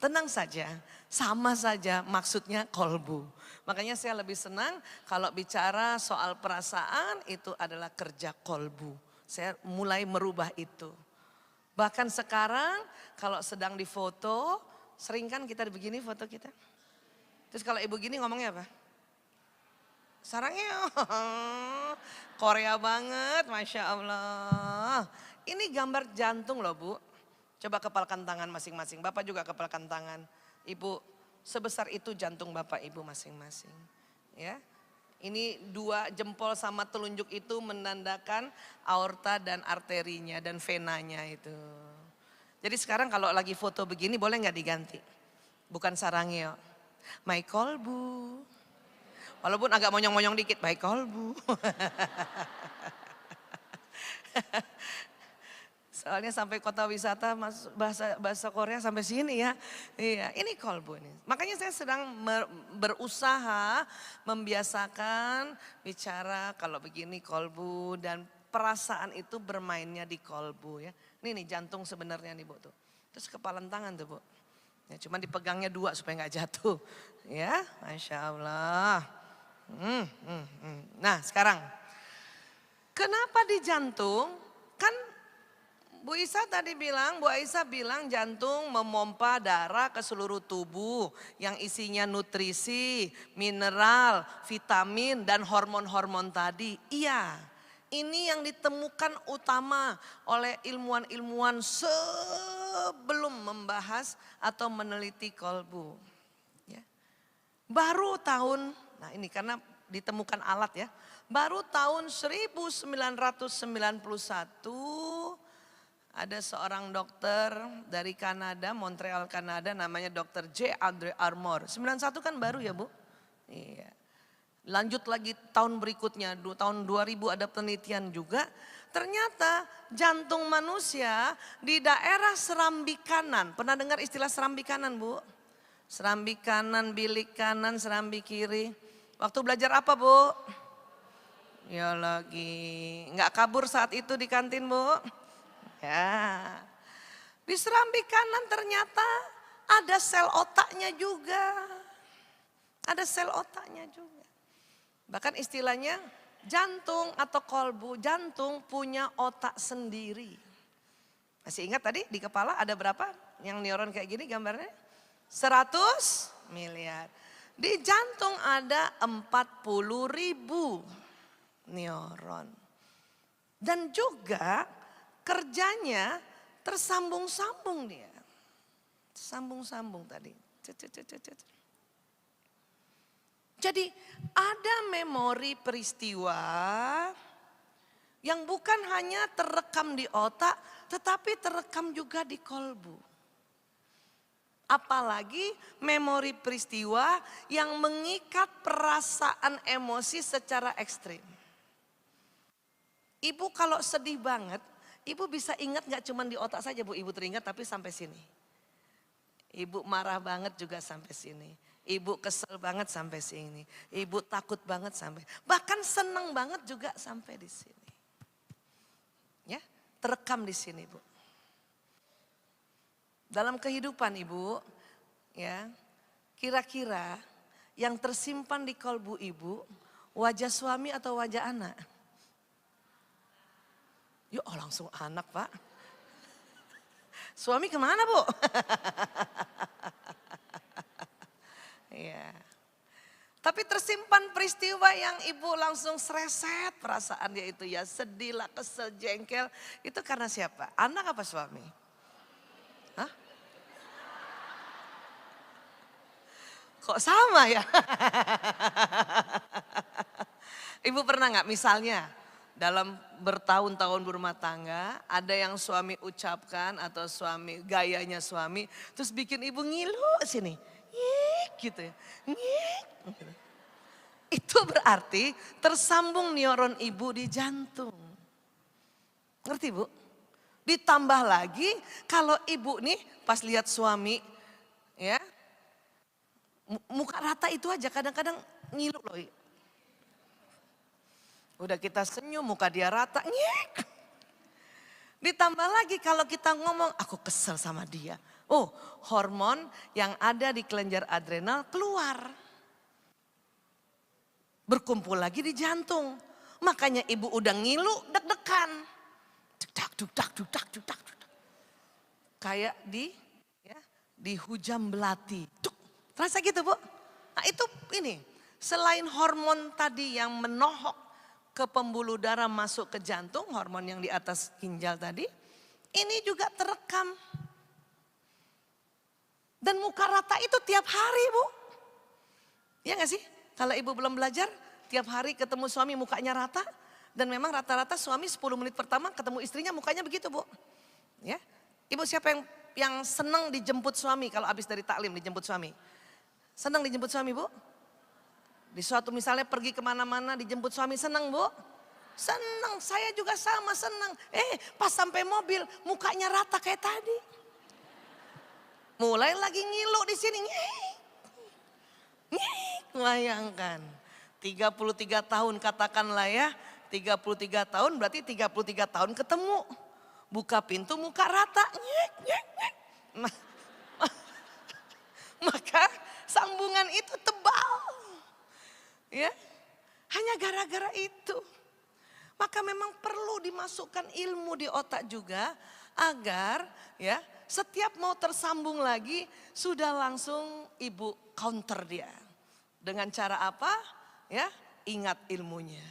Tenang saja, sama saja maksudnya kolbu. Makanya saya lebih senang kalau bicara soal perasaan itu adalah kerja kolbu. Saya mulai merubah itu. Bahkan sekarang kalau sedang difoto, sering kan kita begini foto kita. Terus kalau ibu gini ngomongnya apa? Sarangnya Korea banget, Masya Allah. Ini gambar jantung loh Bu. Coba kepalkan tangan masing-masing, Bapak juga kepalkan tangan. Ibu, sebesar itu jantung Bapak Ibu masing-masing. Ya. Ini 2 jempol sama telunjuk itu menandakan aorta dan arterinya dan venanya itu. Jadi sekarang kalau lagi foto begini boleh nggak diganti? Bukan sarangnya, my kolbu. Walaupun agak monyong-monyong dikit, my kolbu. Soalnya sampai kota wisata bahasa Korea sampai sini ya. Iya, ini kolbu ini. Makanya saya sedang berusaha membiasakan bicara kalau begini kolbu dan perasaan itu bermainnya di kolbu ya. Ini nih jantung sebenarnya nih Bu tuh. Terus kepalan tangan tuh Bu. Ya, cuma dipegangnya 2 supaya nggak jatuh. Ya, Masya Allah. Nah sekarang, kenapa di jantung? Kan Bu Aisyah bilang jantung memompa darah ke seluruh tubuh yang isinya nutrisi, mineral, vitamin dan hormon-hormon tadi. Iya, ini yang ditemukan utama oleh ilmuwan-ilmuwan sebelum membahas atau meneliti kolbu. Ya. Baru tahun, nah ini karena ditemukan alat ya, baru tahun 1991 ada seorang dokter dari Kanada, Montreal, Kanada, namanya Dr. J. Andre Armour. 91 kan baru ya Bu? Iya. Lanjut lagi tahun berikutnya, tahun 2000 ada penelitian juga. Ternyata jantung manusia di daerah serambi kanan. Pernah dengar istilah serambi kanan Bu? Serambi kanan, bilik kanan, serambi kiri. Waktu belajar apa Bu? Ya lagi, nggak kabur saat itu di kantin Bu? Ya, di serambi kanan ternyata ada sel otaknya juga. Ada sel otaknya juga. Bahkan istilahnya jantung atau kolbu, jantung punya otak sendiri. Masih ingat tadi di kepala ada berapa yang neuron kayak gini gambarnya? 100 miliar. Di jantung ada 40.000 neuron. Dan juga kerjanya tersambung-sambung dia. Sambung-sambung tadi. Jadi ada memori peristiwa yang bukan hanya terekam di otak, tetapi terekam juga di kolbu. Apalagi memori peristiwa yang mengikat perasaan emosi secara ekstrim. Ibu kalau sedih banget, ibu bisa ingat gak cuma di otak saja Bu, ibu teringat tapi sampai sini. Ibu marah banget juga sampai sini. Ibu kesel banget sampai sini. Ibu takut banget sampai. Bahkan senang banget juga sampai di sini. Ya, terekam di sini Bu. Dalam kehidupan Ibu, ya, kira-kira yang tersimpan di kolbu Ibu, wajah suami atau wajah anak? Yuk, oh langsung anak Pak. Suami kemana Bu? Ya. Tapi tersimpan peristiwa yang ibu langsung sereset perasaan dia itu ya. Sedih lah, kesel, jengkel. Itu karena siapa? Anak apa suami? Hah? Kok sama ya? Ibu pernah nggak misalnya dalam bertahun-tahun berumah tangga, ada yang suami ucapkan atau suami gayanya suami, terus bikin ibu ngilu sini, ngik gitu ya, ngik. Gitu. Itu berarti tersambung neuron ibu di jantung. Ngerti Bu? Ditambah lagi kalau ibu nih pas lihat suami, ya muka rata itu aja kadang-kadang ngilu loh. Udah kita senyum, muka dia rata, nyek. Ditambah lagi kalau kita ngomong, aku kesel sama dia. Oh, hormon yang ada di kelenjar adrenal keluar. Berkumpul lagi di jantung. Makanya ibu udah ngilu, deg-degan. Dudak, dudak, dudak, dudak, dudak. Kayak di hujam belati. Duk. Terasa gitu Bu? Nah itu ini, selain hormon tadi yang menohok ke pembuluh darah masuk ke jantung, hormon yang di atas ginjal tadi, ini juga terekam. Dan muka rata itu tiap hari Bu. Ya gak sih? Kalau ibu belum belajar, tiap hari ketemu suami mukanya rata. Dan memang rata-rata suami 10 menit pertama ketemu istrinya mukanya begitu Bu. Ya, ibu siapa yang senang dijemput suami kalau habis dari taklim dijemput suami? Senang dijemput suami Bu? Di suatu misalnya pergi kemana-mana dijemput suami senang Bu? Senang, saya juga sama senang. Pas sampai mobil mukanya rata kayak tadi. Mulai lagi ngilu di sini. Bayangkan 33 tahun katakanlah ya. 33 tahun berarti 33 tahun ketemu. Buka pintu muka rata. Maka sambungan itu tebal. Ya, hanya gara-gara itu. Maka memang perlu dimasukkan ilmu di otak juga agar ya setiap mau tersambung lagi sudah langsung ibu counter dia. Dengan cara apa? Ya, ingat ilmunya.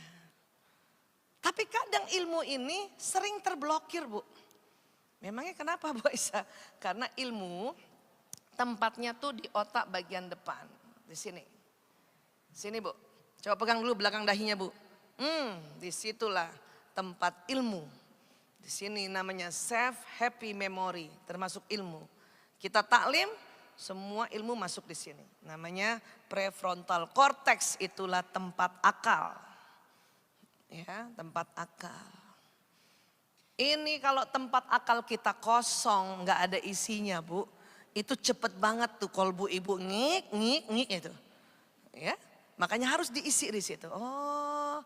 Tapi kadang ilmu ini sering terblokir Bu. Memangnya kenapa Bu Aisyah? Karena ilmu tempatnya tuh di otak bagian depan. Di sini. Sini Bu. Coba pegang dulu belakang dahinya Bu. Disitulah tempat ilmu. Di sini namanya safe happy memory, termasuk ilmu. Kita taklim, semua ilmu masuk di sini. Namanya prefrontal cortex, itulah tempat akal. Ya, tempat akal. Ini kalau tempat akal kita kosong, nggak ada isinya Bu, itu cepet banget tuh kolbu ibu ngik itu. Ya. Makanya harus diisi di situ. Oh,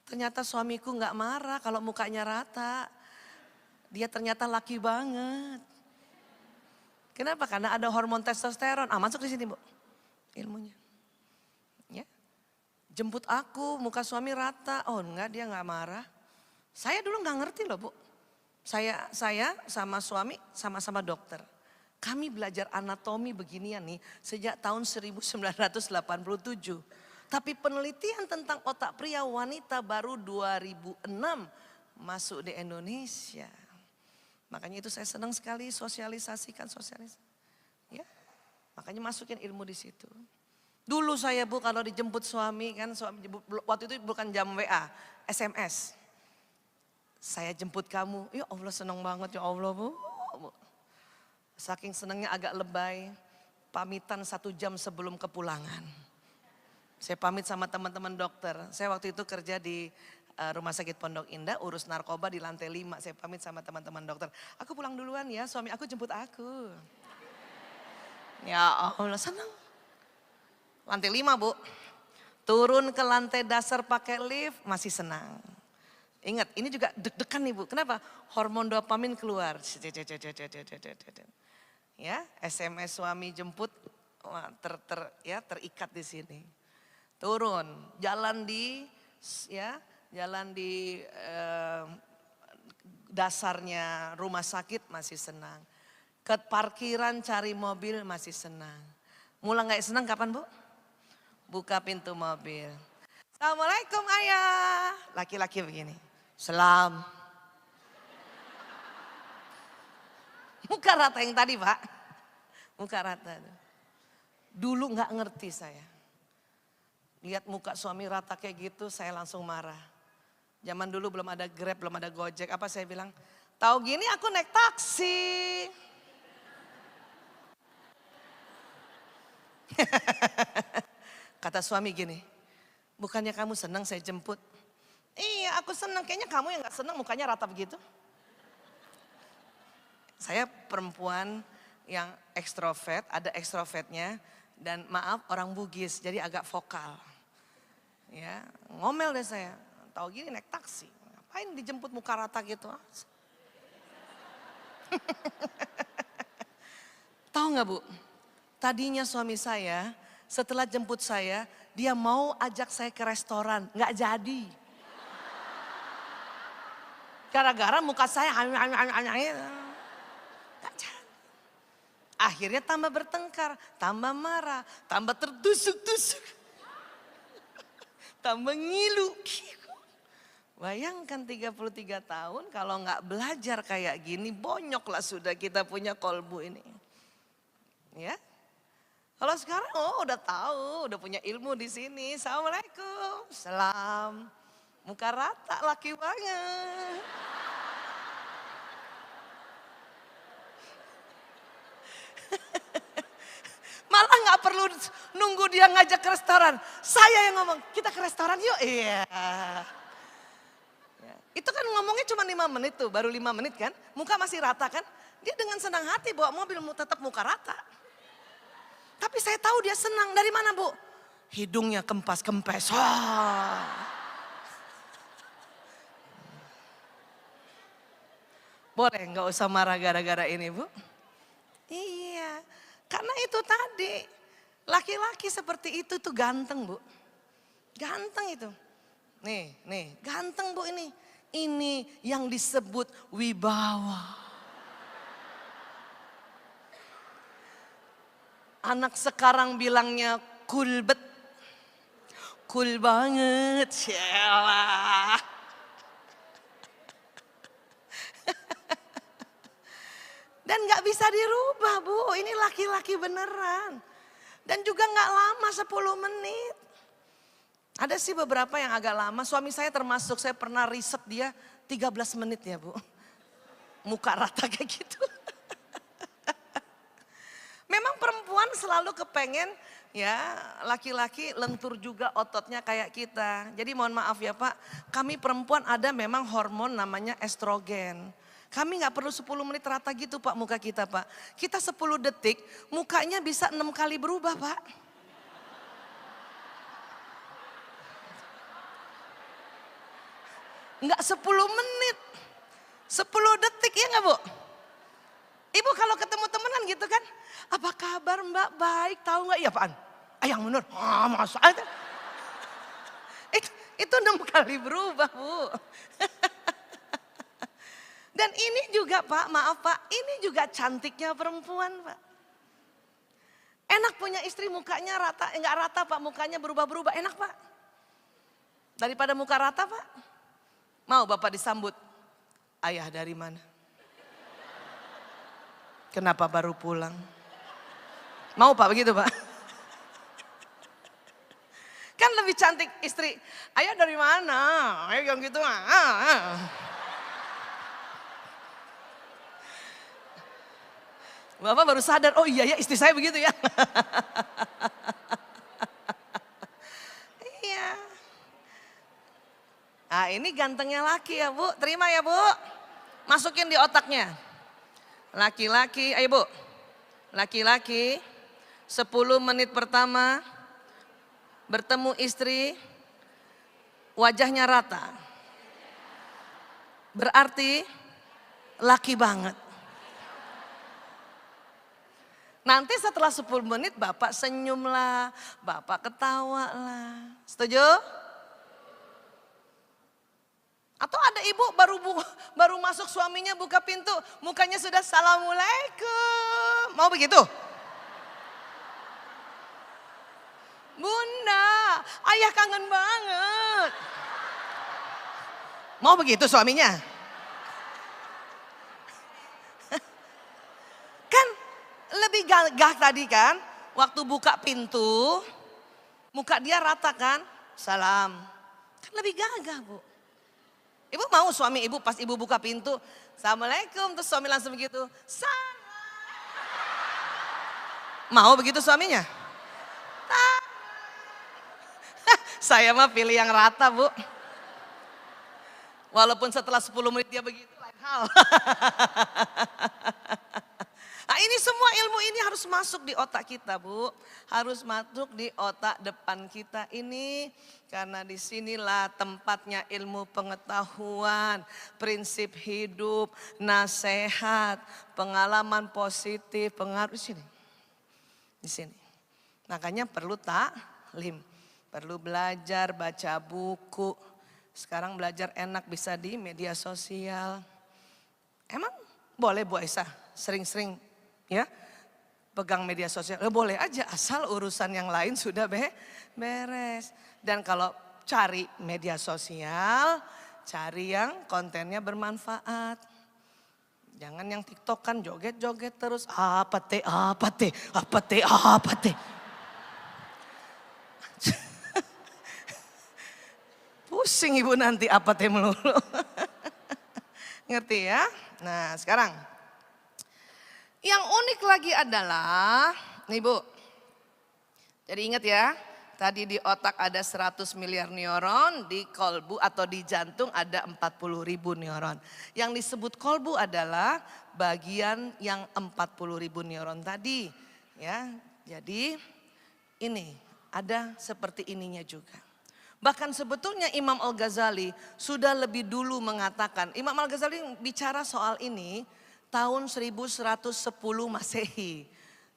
ternyata suamiku nggak marah kalau mukanya rata. Dia ternyata laki banget. Kenapa? Karena ada hormon testosteron. Masuk di sini Bu, ilmunya. Ya, jemput aku, muka suami rata. Oh enggak, dia nggak marah. Saya dulu nggak ngerti loh Bu. Saya sama suami sama-sama dokter. Kami belajar anatomi beginian nih sejak tahun 1987. Tapi penelitian tentang otak pria wanita baru 2006 masuk di Indonesia. Makanya itu saya senang sekali sosialisasikan. Ya, makanya masukin ilmu di situ. Dulu saya Bu kalau dijemput suami kan, waktu itu bukan jam WA, SMS. Saya jemput kamu, ya Allah senang banget ya Allah Bu. Saking senangnya agak lebay, pamitan 1 jam sebelum kepulangan. Saya pamit sama teman-teman dokter. Saya waktu itu kerja di Rumah Sakit Pondok Indah, urus narkoba di lantai 5. Saya pamit sama teman-teman dokter. Aku pulang duluan ya, suami aku jemput aku. Ya Allah senang. Lantai 5 Bu. Turun ke lantai dasar pakai lift masih senang. Ingat ini juga deg-degan nih Bu. Kenapa? Hormon dopamin keluar. Ya, SMS suami jemput terikat di sini. Turun, jalan di dasarnya rumah sakit masih senang. Ke parkiran cari mobil masih senang. Mulai nggak senang kapan Bu? Buka pintu mobil. Assalamualaikum ayah. Laki-laki begini. Selam. Muka rata yang tadi Pak. Muka rata. Dulu nggak ngerti saya. Lihat muka suami rata kayak gitu saya langsung marah. Zaman dulu belum ada Grab, belum ada Gojek. Apa saya bilang? Tahu gini aku naik taksi. Kata suami gini, bukannya kamu senang saya jemput? Iya aku senang, kayaknya kamu yang gak senang mukanya rata begitu. Saya perempuan yang ekstrovert, ada ekstrovertnya. Dan maaf orang Bugis jadi agak vokal. Ya, ngomel deh saya. Tahu gini naik taksi. Ngapain dijemput muka rata gitu? Tahu nggak Bu? Tadinya suami saya setelah jemput saya dia mau ajak saya ke restoran, nggak jadi. Gara-gara muka saya akhirnya tambah bertengkar, tambah marah, tambah tertusuk-tusuk. Tambah ngilu. Bayangkan 33 tahun kalau nggak belajar kayak gini, bonyoklah sudah kita punya kolbu ini. Ya. Kalau sekarang udah tahu, udah punya ilmu di sini. Assalamualaikum. Salam. Muka rata laki banget. Malah nggak perlu nunggu dia ngajak ke restoran. Saya yang ngomong, kita ke restoran yuk. Iya. Ya. Itu kan ngomongnya cuma 5 menit tuh, baru 5 menit kan. Muka masih rata kan. Dia dengan senang hati bawa mobil tetap muka rata. Tapi saya tahu dia senang. Dari mana Bu? Hidungnya kempas-kempes. Boleh nggak usah marah gara-gara ini Bu? Iya. Karena itu tadi, laki-laki seperti itu tuh ganteng Bu. Ganteng itu. Nih, ganteng Bu ini. Ini yang disebut wibawa. Anak sekarang bilangnya cool bet. Cool banget, Sheila. Dan gak bisa dirubah Bu, ini laki-laki beneran. Dan juga gak lama 10 menit. Ada sih beberapa yang agak lama, suami saya termasuk, saya pernah riset dia 13 menit ya Bu. Muka rata kayak gitu. Memang perempuan selalu kepengen ya laki-laki lentur juga ototnya kayak kita. Jadi mohon maaf ya Pak, kami perempuan ada memang hormon namanya estrogen. Kami nggak perlu 10 menit rata gitu Pak muka kita Pak. Kita 10 detik mukanya bisa 6 kali berubah Pak. Nggak 10 menit. 10 detik ya nggak Bu? Ibu kalau ketemu temenan gitu kan. Apa kabar Mbak? Baik, tahu nggak? Iya apaan? Ayang bener. Masa itu 6 kali berubah Bu. Dan ini juga Pak, maaf Pak, ini juga cantiknya perempuan Pak. Enak punya istri mukanya rata, enggak rata Pak, mukanya berubah-berubah, enak Pak. Daripada muka rata Pak. Mau Bapak disambut, ayah dari mana? Kenapa baru pulang? Mau Pak begitu Pak? Kan lebih cantik istri, ayah dari mana? Ayah yang gitu Bapak baru sadar, oh iya ya istri saya begitu ya. Iya. Nah ini gantengnya laki ya Bu, terima ya Bu. Masukin di otaknya. Laki-laki, ayo Bu. Laki-laki 10 menit pertama bertemu istri, wajahnya rata. Berarti laki banget. Nanti setelah 10 menit Bapak senyumlah, Bapak ketawa lah. Setuju? Atau ada ibu baru masuk suaminya buka pintu, mukanya sudah assalamualaikum. Mau begitu? Bunda, ayah kangen banget. Mau begitu suaminya? Kan lebih gagah tadi kan, waktu buka pintu, muka dia rata kan, salam. Kan lebih gagah Bu. Ibu mau suami ibu pas ibu buka pintu, assalamualaikum, terus suami langsung begitu, salam. Mau begitu suaminya? Saya mah pilih yang rata Bu. Walaupun setelah 10 menit dia begitu lain hal. Nah ini semua ilmu ini harus masuk di otak kita Bu. Harus masuk di otak depan kita ini. Karena disinilah tempatnya ilmu pengetahuan, prinsip hidup, nasihat, pengalaman positif, pengaruh di sini. Di sini. Makanya perlu taklim. Perlu belajar, baca buku. Sekarang belajar enak bisa di media sosial. Emang boleh Bu Aisyah sering-sering ya pegang media sosial? Boleh aja asal urusan yang lain sudah beres. Dan kalau cari media sosial, cari yang kontennya bermanfaat. Jangan yang TikTok kan joget-joget terus. Apa teh. Pusing ibu nanti apa teh melulu. Ngerti ya? Nah sekarang. Yang unik lagi adalah, nih Bu. Jadi ingat ya, tadi di otak ada 100 miliar neuron, di kolbu atau di jantung ada 40.000 neuron. Yang disebut kolbu adalah bagian yang 40.000 neuron tadi. Ya, jadi ini ada seperti ininya juga. Bahkan sebetulnya Imam Al-Ghazali sudah lebih dulu mengatakan, Imam Al-Ghazali bicara soal ini tahun 1110 Masehi.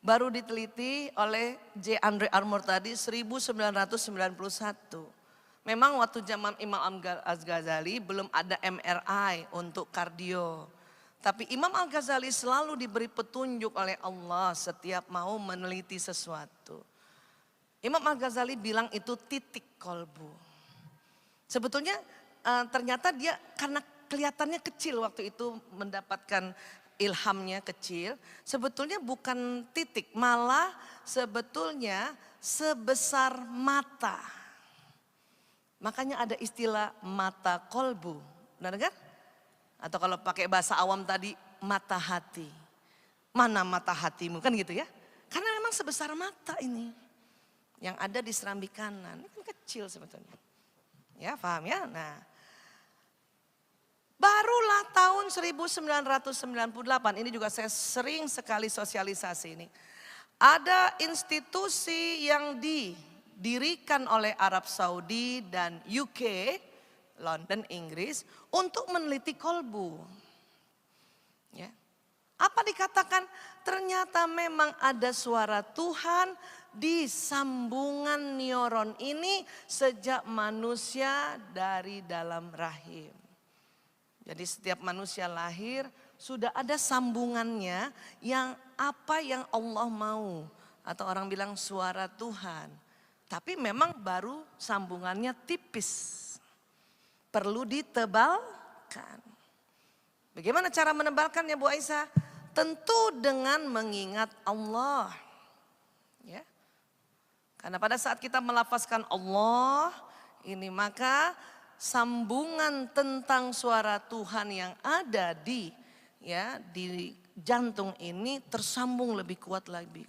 Baru diteliti oleh J. Andre Armour tadi 1991. Memang waktu zaman Imam Al-Ghazali belum ada MRI untuk kardio. Tapi Imam Al-Ghazali selalu diberi petunjuk oleh Allah setiap mau meneliti sesuatu. Imam Al-Ghazali bilang itu titik kolbu. Sebetulnya ternyata dia karena kelihatannya kecil waktu itu mendapatkan ilhamnya kecil. Sebetulnya bukan titik, malah sebetulnya sebesar mata. Makanya ada istilah mata kolbu. Benar kan? Atau kalau pakai bahasa awam tadi mata hati. Mana mata hatimu kan gitu ya. Karena memang sebesar mata ini. Yang ada di serambi kanan, ini kecil sebetulnya. Ya paham ya? Nah, barulah tahun 1998, ini juga saya sering sekali sosialisasi ini. Ada institusi yang didirikan oleh Arab Saudi dan UK, London, Inggris, untuk meneliti kolbu. Ya. Apa dikatakan? Ternyata memang ada suara Tuhan di sambungan neuron ini sejak manusia dari dalam rahim. Jadi setiap manusia lahir sudah ada sambungannya yang apa yang Allah mau Atau orang bilang suara Tuhan. Tapi memang baru sambungannya tipis. Perlu ditebalkan. Bagaimana cara menebalkannya Bu Aisyah? Tentu dengan mengingat Allah. Ya. Karena pada saat kita melafazkan Allah, ini maka sambungan tentang suara Tuhan yang ada di jantung ini tersambung lebih kuat lagi.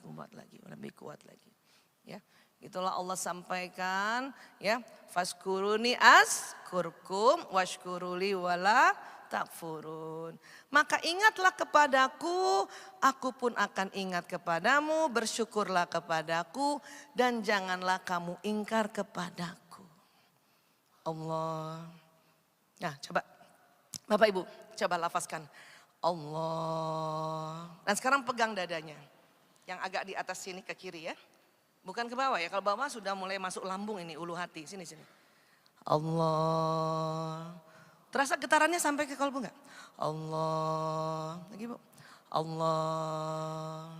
Ya. Itulah Allah sampaikan ya, faskuruni askurkum washkuruli wala takfurun. Maka ingatlah kepadaku, aku pun akan ingat kepadamu, bersyukurlah kepadaku dan janganlah kamu ingkar kepadaku. Allah. Nah, coba Bapak Ibu, coba lafazkan Allah. Dan sekarang pegang dadanya. Yang agak di atas sini ke kiri ya. Bukan ke bawah ya, kalau bawah sudah mulai masuk lambung ini, ulu hati, sini. Allah. Terasa getarannya sampai ke kolbu enggak? Allah. Lagi Bu. Allah.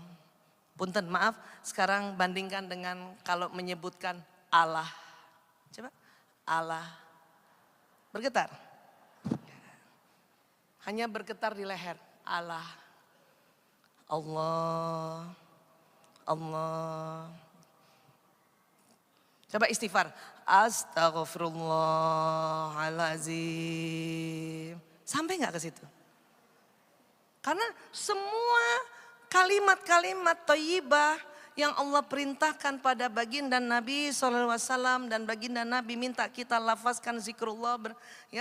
Punten, maaf, sekarang bandingkan dengan kalau menyebutkan Allah. Coba, Allah. Bergetar. Hanya bergetar di leher, Allah. Allah. Allah. Coba istighfar. Astaghfirullahaladzim. Sampai nggak ke situ? Karena semua kalimat-kalimat thayyibah yang Allah perintahkan pada baginda Nabi SAW dan baginda Nabi minta kita lafazkan zikrullah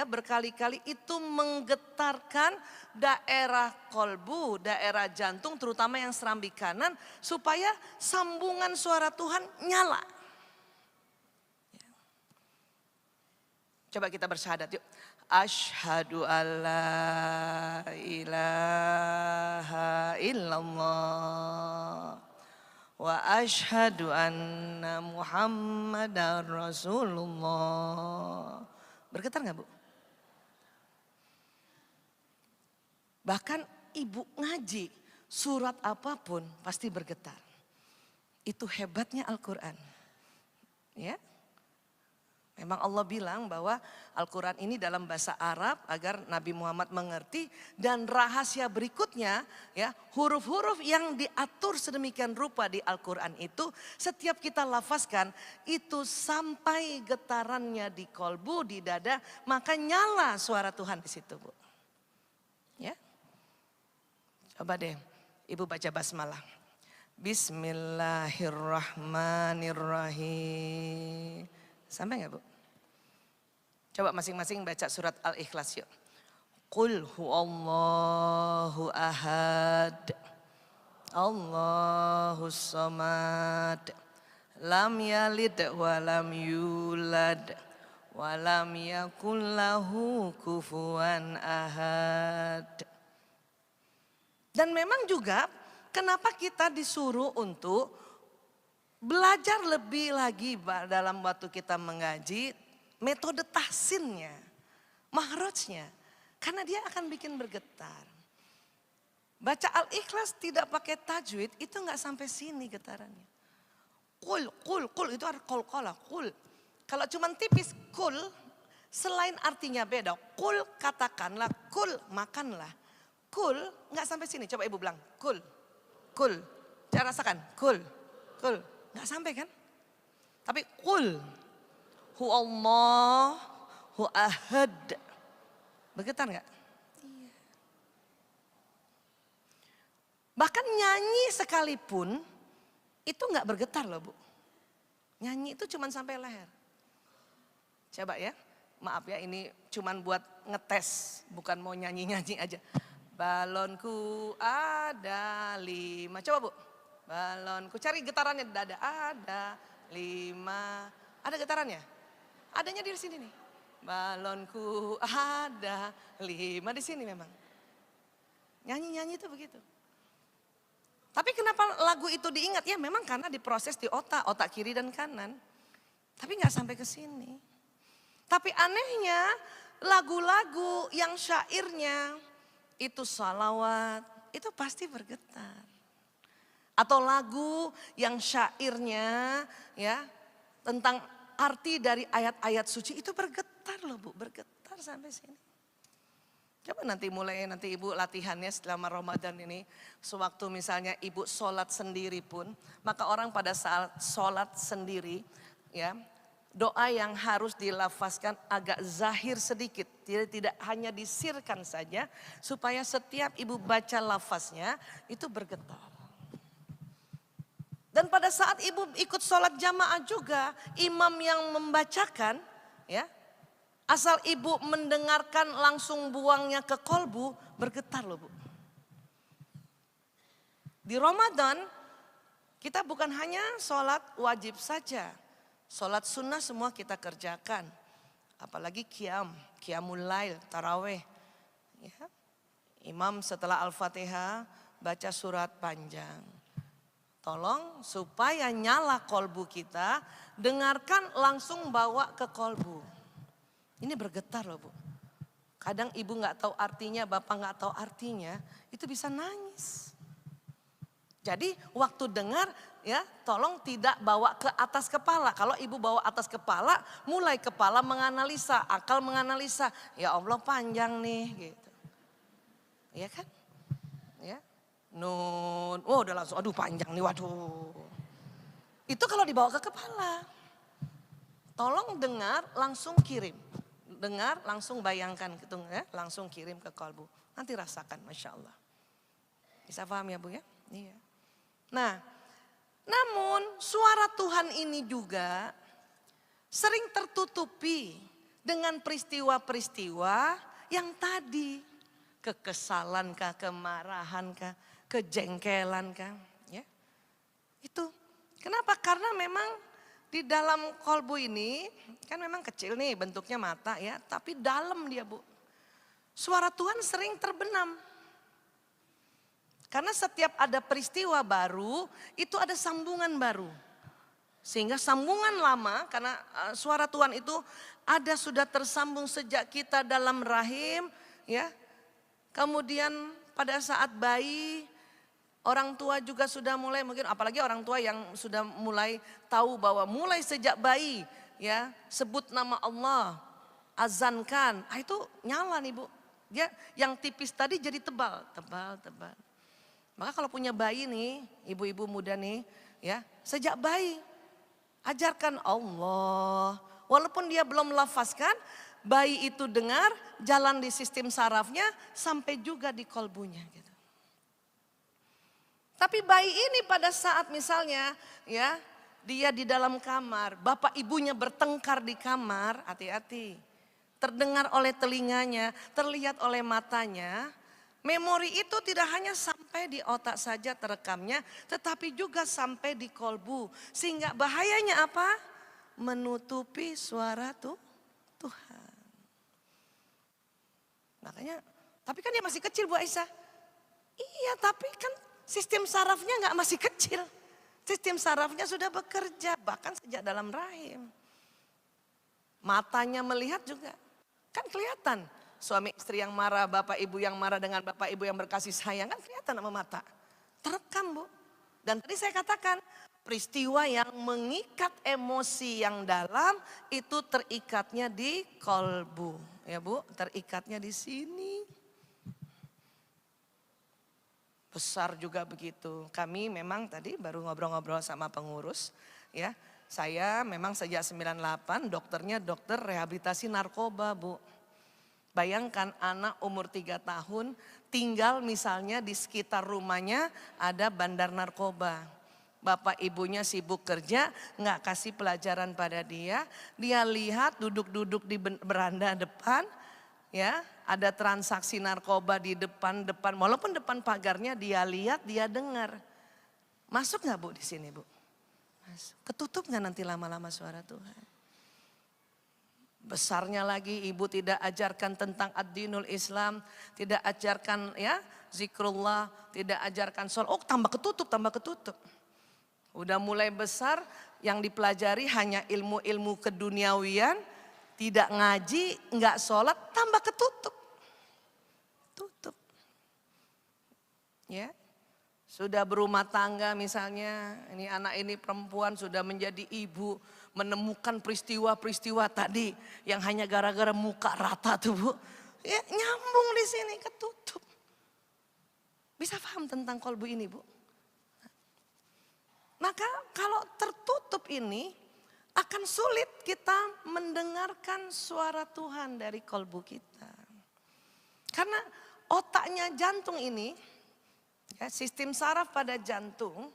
berkali-kali, itu menggetarkan daerah kolbu, daerah jantung terutama yang serambi kanan supaya sambungan suara Tuhan nyala. Coba kita bersyahadat yuk. Asyhadu alla ilaha illallah wa asyhadu anna Muhammadar Rasulullah. Bergetar nggak Bu? Bahkan ibu ngaji surat apapun pasti bergetar. Itu hebatnya Al-Quran. Ya. Memang Allah bilang bahwa Al-Quran ini dalam bahasa Arab agar Nabi Muhammad mengerti. Dan rahasia berikutnya ya, huruf-huruf yang diatur sedemikian rupa di Al-Quran itu setiap kita lafazkan itu sampai getarannya di kolbu, di dada, maka nyala suara Tuhan di situ Bu. Ya. Coba deh Ibu baca basmalah. Bismillahirrahmanirrahim. Sampai gak Bu? Coba masing-masing baca surat Al-Ikhlas yuk. Qul huwallahu ahad. Allahus samad. Lam yalid wa lam yulad. Wa lam yakul lahu kufuwan ahad. Dan memang juga kenapa kita disuruh untuk belajar lebih lagi dalam waktu kita mengaji metode tahsinnya, mahrajnya. Karena dia akan bikin bergetar. Baca Al-Ikhlas tidak pakai tajwid itu nggak sampai sini getarannya. Kul itu arti qalqalah, kul. Kalau cuma tipis kul, selain artinya beda. Kul katakanlah, kul makanlah. Kul nggak sampai sini. Coba Ibu bilang kul. Cara rasakan kul. Nggak sampai kan? Tapi kul. Huwallahu ahad. Bergetar nggak? Iya. Bahkan nyanyi sekalipun itu nggak bergetar loh Bu. Nyanyi itu cuma sampai leher. Coba ya, maaf ya ini cuma buat ngetes, bukan mau nyanyi-nyanyi aja. Balonku ada 5, coba Bu. Balonku, cari getarannya di dada, ada 5, ada getarannya? Adanya di sini nih. Balonku ada 5 di sini memang. Nyanyi-nyanyi itu begitu. Tapi kenapa lagu itu diingat? Ya memang karena diproses di otak kiri dan kanan. Tapi nggak sampai ke sini. Tapi anehnya lagu-lagu yang syairnya itu salawat, itu pasti bergetar. Atau lagu yang syairnya ya tentang arti dari ayat-ayat suci itu bergetar loh Bu, bergetar sampai sini. Coba nanti ibu latihannya selama Ramadan ini. Sewaktu misalnya ibu sholat sendiri pun. Maka orang pada saat sholat sendiri ya. Doa yang harus dilafazkan agak zahir sedikit. Tidak hanya disirkan saja. Supaya setiap ibu baca lafaznya itu bergetar. Dan pada saat ibu ikut sholat jamaah juga. Imam yang membacakan ya. Asal ibu mendengarkan langsung buangnya ke kolbu, bergetar loh Bu. Di Ramadan kita bukan hanya sholat wajib saja. Sholat sunnah semua kita kerjakan. Apalagi qiyamul lail, taraweh. Ya. Imam setelah Al-Fatihah baca surat panjang. Tolong supaya nyala kolbu kita, dengarkan langsung bawa ke kolbu. Ini bergetar loh Bu. Kadang ibu gak tahu artinya, bapak gak tahu artinya, itu bisa nangis. Jadi waktu dengar ya tolong tidak bawa ke atas kepala. Kalau ibu bawa atas kepala, mulai kepala menganalisa, akal menganalisa. Ya Allah panjang nih gitu. Iya kan? Ya. Nun, oh udah langsung aduh panjang nih waduh. Itu kalau dibawa ke kepala. Tolong dengar langsung kirim. Dengar langsung bayangkan gitu ya, langsung kirim ke kolbu. Nanti rasakan Masya Allah. Bisa paham ya Bu ya? Iya. Nah, namun suara Tuhan ini juga sering tertutupi dengan peristiwa-peristiwa yang tadi. Kekesalan kah, kemarahan kah, kejengkelan kah. Ya. Itu. Kenapa? Karena memang di dalam kolbu ini kan memang kecil nih bentuknya mata ya. Tapi dalam dia Bu. Suara Tuhan sering terbenam. Karena setiap ada peristiwa baru itu ada sambungan baru. Sehingga sambungan lama karena suara Tuhan itu ada sudah tersambung sejak kita dalam rahim. Ya. Kemudian pada saat bayi. Orang tua juga sudah mulai mungkin apalagi orang tua yang sudah mulai tahu bahwa mulai sejak bayi ya sebut nama Allah, azankan, itu nyala nih Bu. Dia yang tipis tadi jadi tebal. Maka kalau punya bayi nih, ibu-ibu muda nih ya, sejak bayi ajarkan Allah. Walaupun dia belum melafazkan, bayi itu dengar, jalan di sistem sarafnya sampai juga di kolbunya gitu. Tapi bayi ini pada saat misalnya ya dia di dalam kamar, bapak ibunya bertengkar di kamar, hati-hati. Terdengar oleh telinganya, terlihat oleh matanya. Memori itu tidak hanya sampai di otak saja terekamnya, tetapi juga sampai di kolbu. Sehingga bahayanya apa? Menutupi suara Tuhan. Makanya, tapi kan dia masih kecil Bu Aisyah. Iya tapi kan sistem sarafnya nggak masih kecil. Sistem sarafnya sudah bekerja bahkan sejak dalam rahim. Matanya melihat juga. Kan kelihatan suami istri yang marah, bapak ibu yang marah dengan bapak ibu yang berkasih sayang. Kan kelihatan sama mata. Terekam Bu. Dan tadi saya katakan peristiwa yang mengikat emosi yang dalam itu terikatnya di kolbu. Ya Bu, terikatnya di sini. Besar juga begitu. Kami memang tadi baru ngobrol-ngobrol sama pengurus ya. Saya memang sejak 98 dokternya dokter rehabilitasi narkoba Bu. Bayangkan anak umur 3 tahun tinggal misalnya di sekitar rumahnya ada bandar narkoba. Bapak ibunya sibuk kerja nggak kasih pelajaran pada dia. Dia lihat duduk-duduk di beranda depan ya. Ada transaksi narkoba di depan, walaupun depan pagarnya dia lihat, dia dengar. Masuk gak Bu di sini Bu? Masuk. Ketutup gak nanti lama-lama suara Tuhan? Besarnya lagi ibu tidak ajarkan tentang ad-dinul Islam, tidak ajarkan ya zikrullah, tidak ajarkan sholat. Oh tambah ketutup. Udah mulai besar yang dipelajari hanya ilmu-ilmu keduniawian. Tidak ngaji, enggak sholat, tambah ketutup. Tutup. Ya. Sudah berumah tangga misalnya, ini anak ini perempuan sudah menjadi ibu, menemukan peristiwa-peristiwa tadi yang hanya gara-gara muka rata tuh Bu. Ya, nyambung di sini, ketutup. Bisa paham tentang kolbu ini Bu? Maka kalau tertutup ini akan sulit kita mendengarkan suara Tuhan dari kolbu kita. Karena otaknya jantung ini, ya, sistem saraf pada jantung,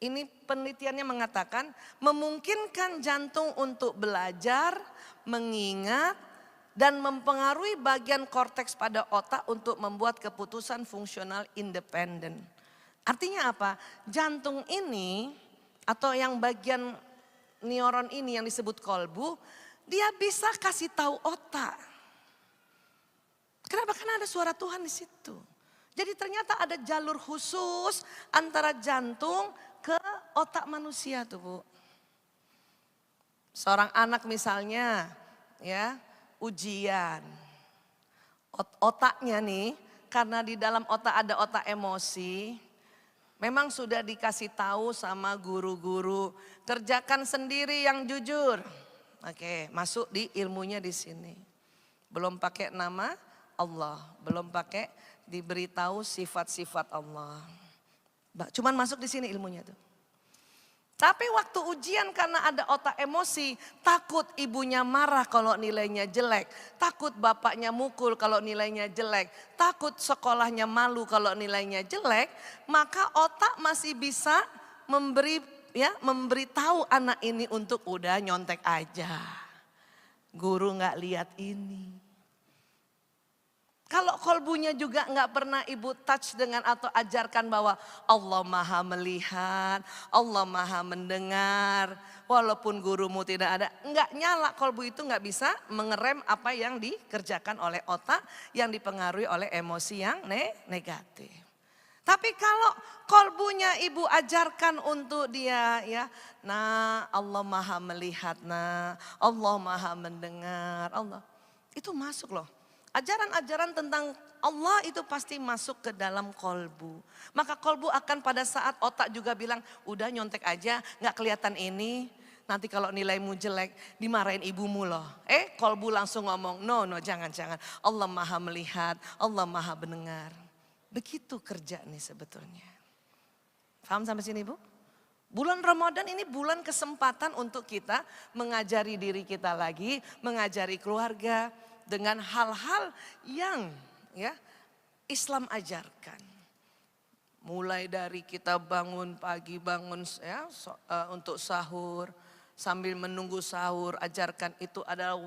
ini penelitiannya mengatakan memungkinkan jantung untuk belajar, mengingat, dan mempengaruhi bagian korteks pada otak untuk membuat keputusan fungsional independen. Artinya apa? Jantung ini atau yang bagian neuron ini yang disebut kolbu, dia bisa kasih tahu otak. Kenapa? Karena ada suara Tuhan di situ. Jadi ternyata ada jalur khusus antara jantung ke otak manusia tuh Bu. Seorang anak misalnya ya ujian. Otaknya nih karena di dalam otak ada otak emosi. Memang sudah dikasih tahu sama guru-guru. Kerjakan sendiri yang jujur. Oke, masuk di ilmunya di sini. Belum pakai nama Allah, belum pakai diberitahu sifat-sifat Allah. Cuman masuk di sini ilmunya tuh. Tapi waktu ujian karena ada otak emosi, takut ibunya marah kalau nilainya jelek, takut bapaknya mukul kalau nilainya jelek, takut sekolahnya malu kalau nilainya jelek, maka otak masih bisa memberitahu anak ini untuk udah nyontek aja. Guru nggak lihat ini. Kalau kolbunya juga nggak pernah ibu touch dengan atau ajarkan bahwa Allah maha melihat, Allah maha mendengar. Walaupun gurumu tidak ada, nggak nyala kolbu itu nggak bisa mengerem apa yang dikerjakan oleh otak yang dipengaruhi oleh emosi yang negatif. Tapi kalau kolbunya ibu ajarkan untuk dia ya, nah Allah maha melihat, nah Allah maha mendengar, Allah itu masuk loh. Ajaran-ajaran tentang Allah itu pasti masuk ke dalam kolbu. Maka kolbu akan pada saat otak juga bilang, udah nyontek aja gak kelihatan ini. Nanti kalau nilaimu jelek dimarahin ibumu loh. Kolbu langsung ngomong, no jangan. Allah maha melihat, Allah maha mendengar. Begitu kerja nih sebetulnya. Paham sampai sini Bu? Bulan Ramadan ini bulan kesempatan untuk kita mengajari diri kita lagi, mengajari keluarga dengan hal-hal yang ya Islam ajarkan. Mulai dari kita bangun pagi, bangun ya untuk sahur, sambil menunggu sahur, ajarkan itu adalah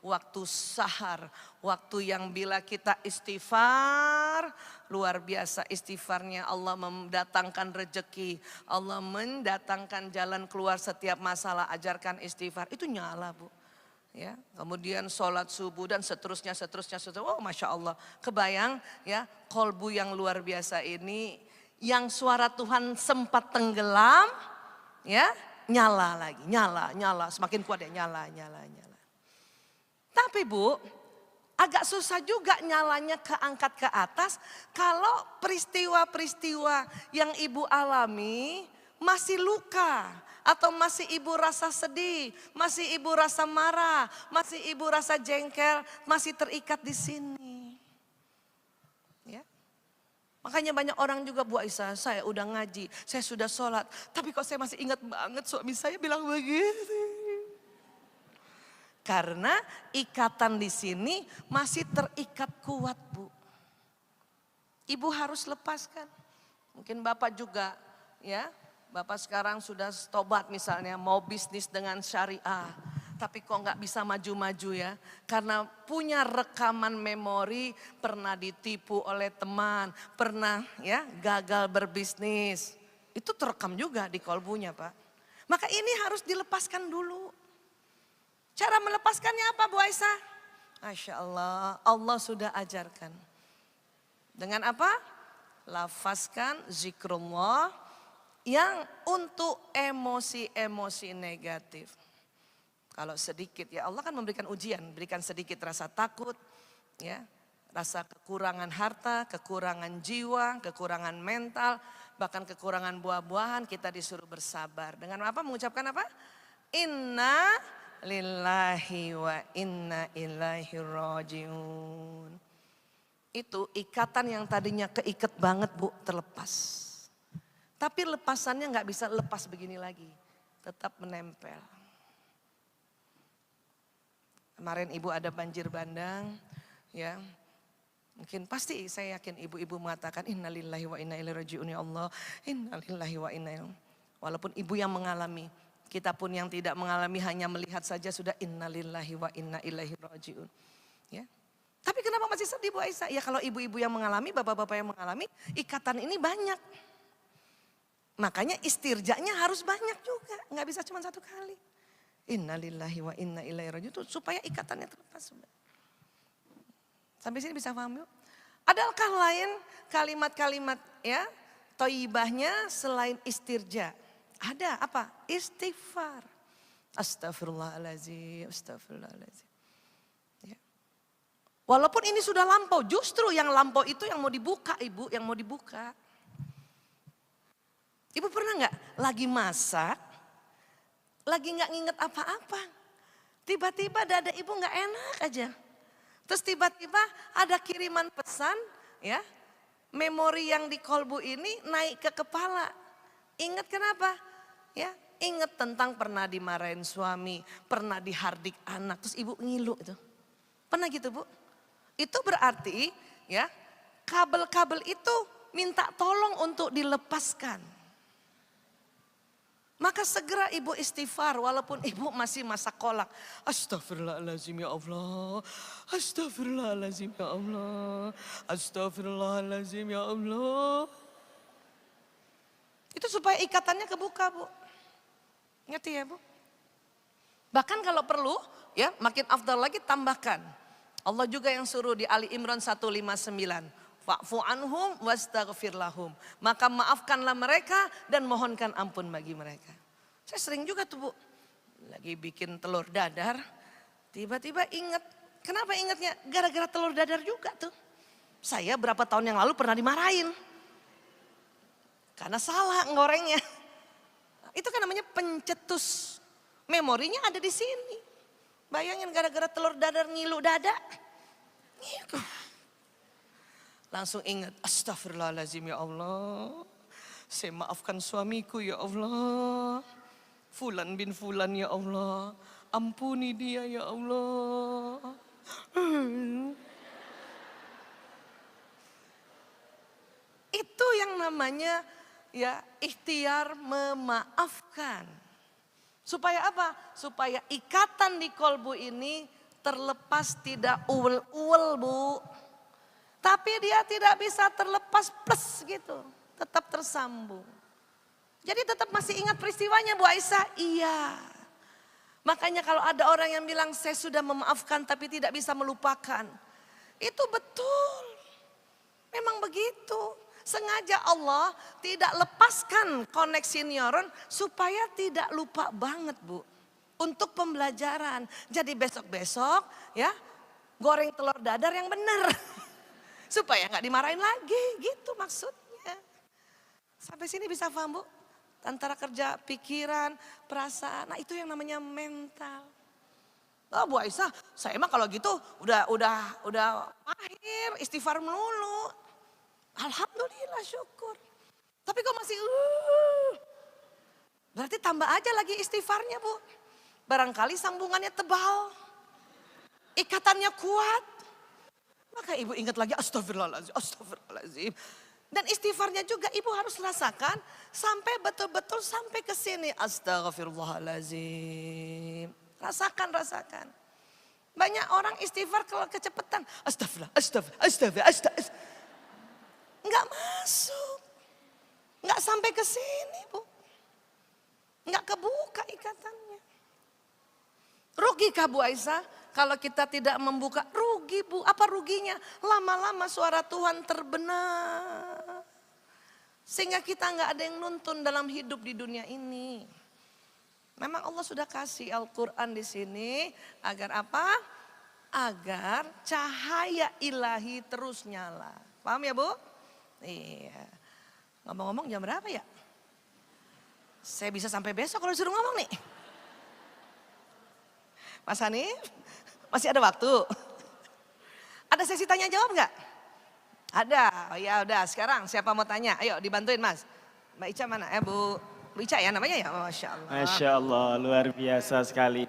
waktu sahar, waktu yang bila kita istighfar, luar biasa istighfarnya Allah mendatangkan rejeki, Allah mendatangkan jalan keluar setiap masalah, ajarkan istighfar, itu nyala Bu. Ya, kemudian sholat subuh dan seterusnya. Oh Masya Allah, kebayang ya kolbu yang luar biasa ini, yang suara Tuhan sempat tenggelam, ya nyala lagi, nyala, semakin kuat ya nyala. Tapi Bu, agak susah juga nyalanya keangkat ke atas kalau peristiwa-peristiwa yang ibu alami masih luka. Atau masih ibu rasa sedih, masih ibu rasa marah, masih ibu rasa jengkel, masih terikat di sini. Ya. Makanya banyak orang juga, Bu Aisyah, saya udah ngaji, saya sudah sholat, tapi kok saya masih ingat banget suami saya bilang begitu. Karena ikatan di sini masih terikat kuat Bu. Ibu harus lepaskan. Mungkin Bapak juga ya. Bapak sekarang sudah tobat misalnya mau bisnis dengan syariah. Tapi kok nggak bisa maju-maju ya. Karena punya rekaman memori pernah ditipu oleh teman. Pernah ya gagal berbisnis. Itu terekam juga di kolbunya Pak. Maka ini harus dilepaskan dulu. Cara melepaskannya apa Bu Aisyah? Masya Allah, Allah sudah ajarkan. Dengan apa? Lafazkan zikrullah. Yang untuk emosi-emosi negatif. Kalau sedikit ya Allah kan memberikan ujian, berikan sedikit rasa takut, ya, Rasa kekurangan harta, kekurangan jiwa, kekurangan mental, bahkan kekurangan buah-buahan, kita disuruh bersabar. Dengan apa? Mengucapkan apa? Inna lillahi wa inna ilaihi rajiun. Itu ikatan yang tadinya keikat banget Bu, terlepas. Tapi lepasannya nggak bisa lepas begini lagi, tetap menempel. Kemarin Ibu ada banjir bandang, ya. Mungkin pasti saya yakin ibu-ibu mengatakan innalillahi wa inna ilaihi rajiun ya Allah, innalillahi wa inna ilaihi. Walaupun ibu yang mengalami, kita pun yang tidak mengalami hanya melihat saja sudah innalillahi wa inna ilaihi rajiun. Ya. Tapi kenapa masih sedih Bu Aisyah? Ya kalau ibu-ibu yang mengalami, bapak-bapak yang mengalami, ikatan ini banyak. Makanya istirjanya harus banyak juga, nggak bisa cuma satu kali. Innalillahi wa inna ilaihi rajiun supaya ikatannya terlepas. Sampai sini bisa paham yuk? Adakah lain kalimat-kalimat ya thayyibahnya selain istirja? Ada apa? Istighfar. Astagfirullahaladzim, astagfirullahaladzim. Ya. Walaupun ini sudah lampau, justru yang lampau itu yang mau dibuka Ibu, yang mau dibuka. Ibu pernah nggak lagi masak, lagi nggak nginget apa-apa, tiba-tiba dada ibu nggak enak aja, terus tiba-tiba ada kiriman pesan, ya, memori yang di kolbu ini naik ke kepala, ingat kenapa? Ya, ingat tentang pernah dimarahin suami, pernah dihardik anak, terus ibu ngilu itu, pernah gitu Bu? Itu berarti, ya, kabel-kabel itu minta tolong untuk dilepaskan. Maka segera ibu istighfar walaupun ibu masih masak kolak. Astagfirullahaladzim ya Allah. Astagfirullahaladzim ya Allah. Astagfirullahaladzim ya Allah. Itu supaya ikatannya kebuka Bu. Ngerti ya Bu? Bahkan kalau perlu ya makin afdal lagi tambahkan. Allah juga yang suruh di Ali Imran 159. Fa'fu anhum wastaghfir lahum. Maka maafkanlah mereka dan mohonkan ampun bagi mereka. Saya sering juga tuh Bu, lagi bikin telur dadar, tiba-tiba ingat. Kenapa ingatnya? Gara-gara telur dadar juga tuh. Saya berapa tahun yang lalu pernah dimarahin. Karena salah ngorengnya. Itu kan namanya pencetus. Memorinya ada di sini. Bayangin gara-gara telur dadar ngilu dada. Langsung ingat, astagfirullahaladzim ya Allah. Saya maafkan suamiku ya Allah. Fulan bin Fulan ya Allah. Ampuni dia ya Allah. Itu yang namanya ya ikhtiar memaafkan. Supaya apa? Supaya ikatan di kolbu ini terlepas, tidak uwel-uwel Bu. Tapi dia tidak bisa terlepas plus gitu. Tetap tersambung. Jadi tetap masih ingat peristiwanya Bu Aisyah? Iya. Makanya kalau ada orang yang bilang saya sudah memaafkan tapi tidak bisa melupakan. Itu betul. Memang begitu. Sengaja Allah tidak lepaskan koneksi neuron supaya tidak lupa banget Bu. Untuk pembelajaran. Jadi besok-besok ya goreng telur dadar yang benar. Supaya nggak dimarahin lagi, gitu maksudnya. Sampai sini bisa paham Bu? Antara kerja pikiran, perasaan, nah itu yang namanya mental. Oh Bu Aisyah, saya mah kalau gitu udah mahir, istighfar melulu. Alhamdulillah syukur. Tapi kok masih berarti tambah aja lagi istighfarnya Bu. Barangkali sambungannya tebal, ikatannya kuat. Maka ibu ingat lagi astagfirullahaladzim, astagfirullahaladzim. Dan istighfarnya juga ibu harus rasakan sampai betul-betul sampai ke sini. Astagfirullahaladzim. Rasakan, rasakan. Banyak orang istighfar kalau kecepatan. Astagfirullah, astagfirullah, astagfirullah, astagfirullah. Enggak masuk. Enggak sampai ke sini Bu. Enggak kebuka ikatannya. Rugikah Bu Aisyah? Kalau kita tidak membuka, rugi Bu. Apa ruginya? Lama-lama suara Tuhan terbenar. Sehingga kita nggak ada yang nuntun dalam hidup di dunia ini. Memang Allah sudah kasih Al-Quran di sini agar apa? agar cahaya ilahi terus nyala. Paham ya Bu? Iya. Ngomong-ngomong jam berapa ya? Saya bisa sampai besok kalau disuruh ngomong nih. Mas Hanif, masih ada waktu? Ada sesi tanya jawab nggak? Ada. Oh ya udah, sekarang siapa mau tanya? Ayo dibantuin Mas. Mbak Ica mana? Bu Ica ya namanya ya? Masya Allah. Masya Allah, luar biasa sekali.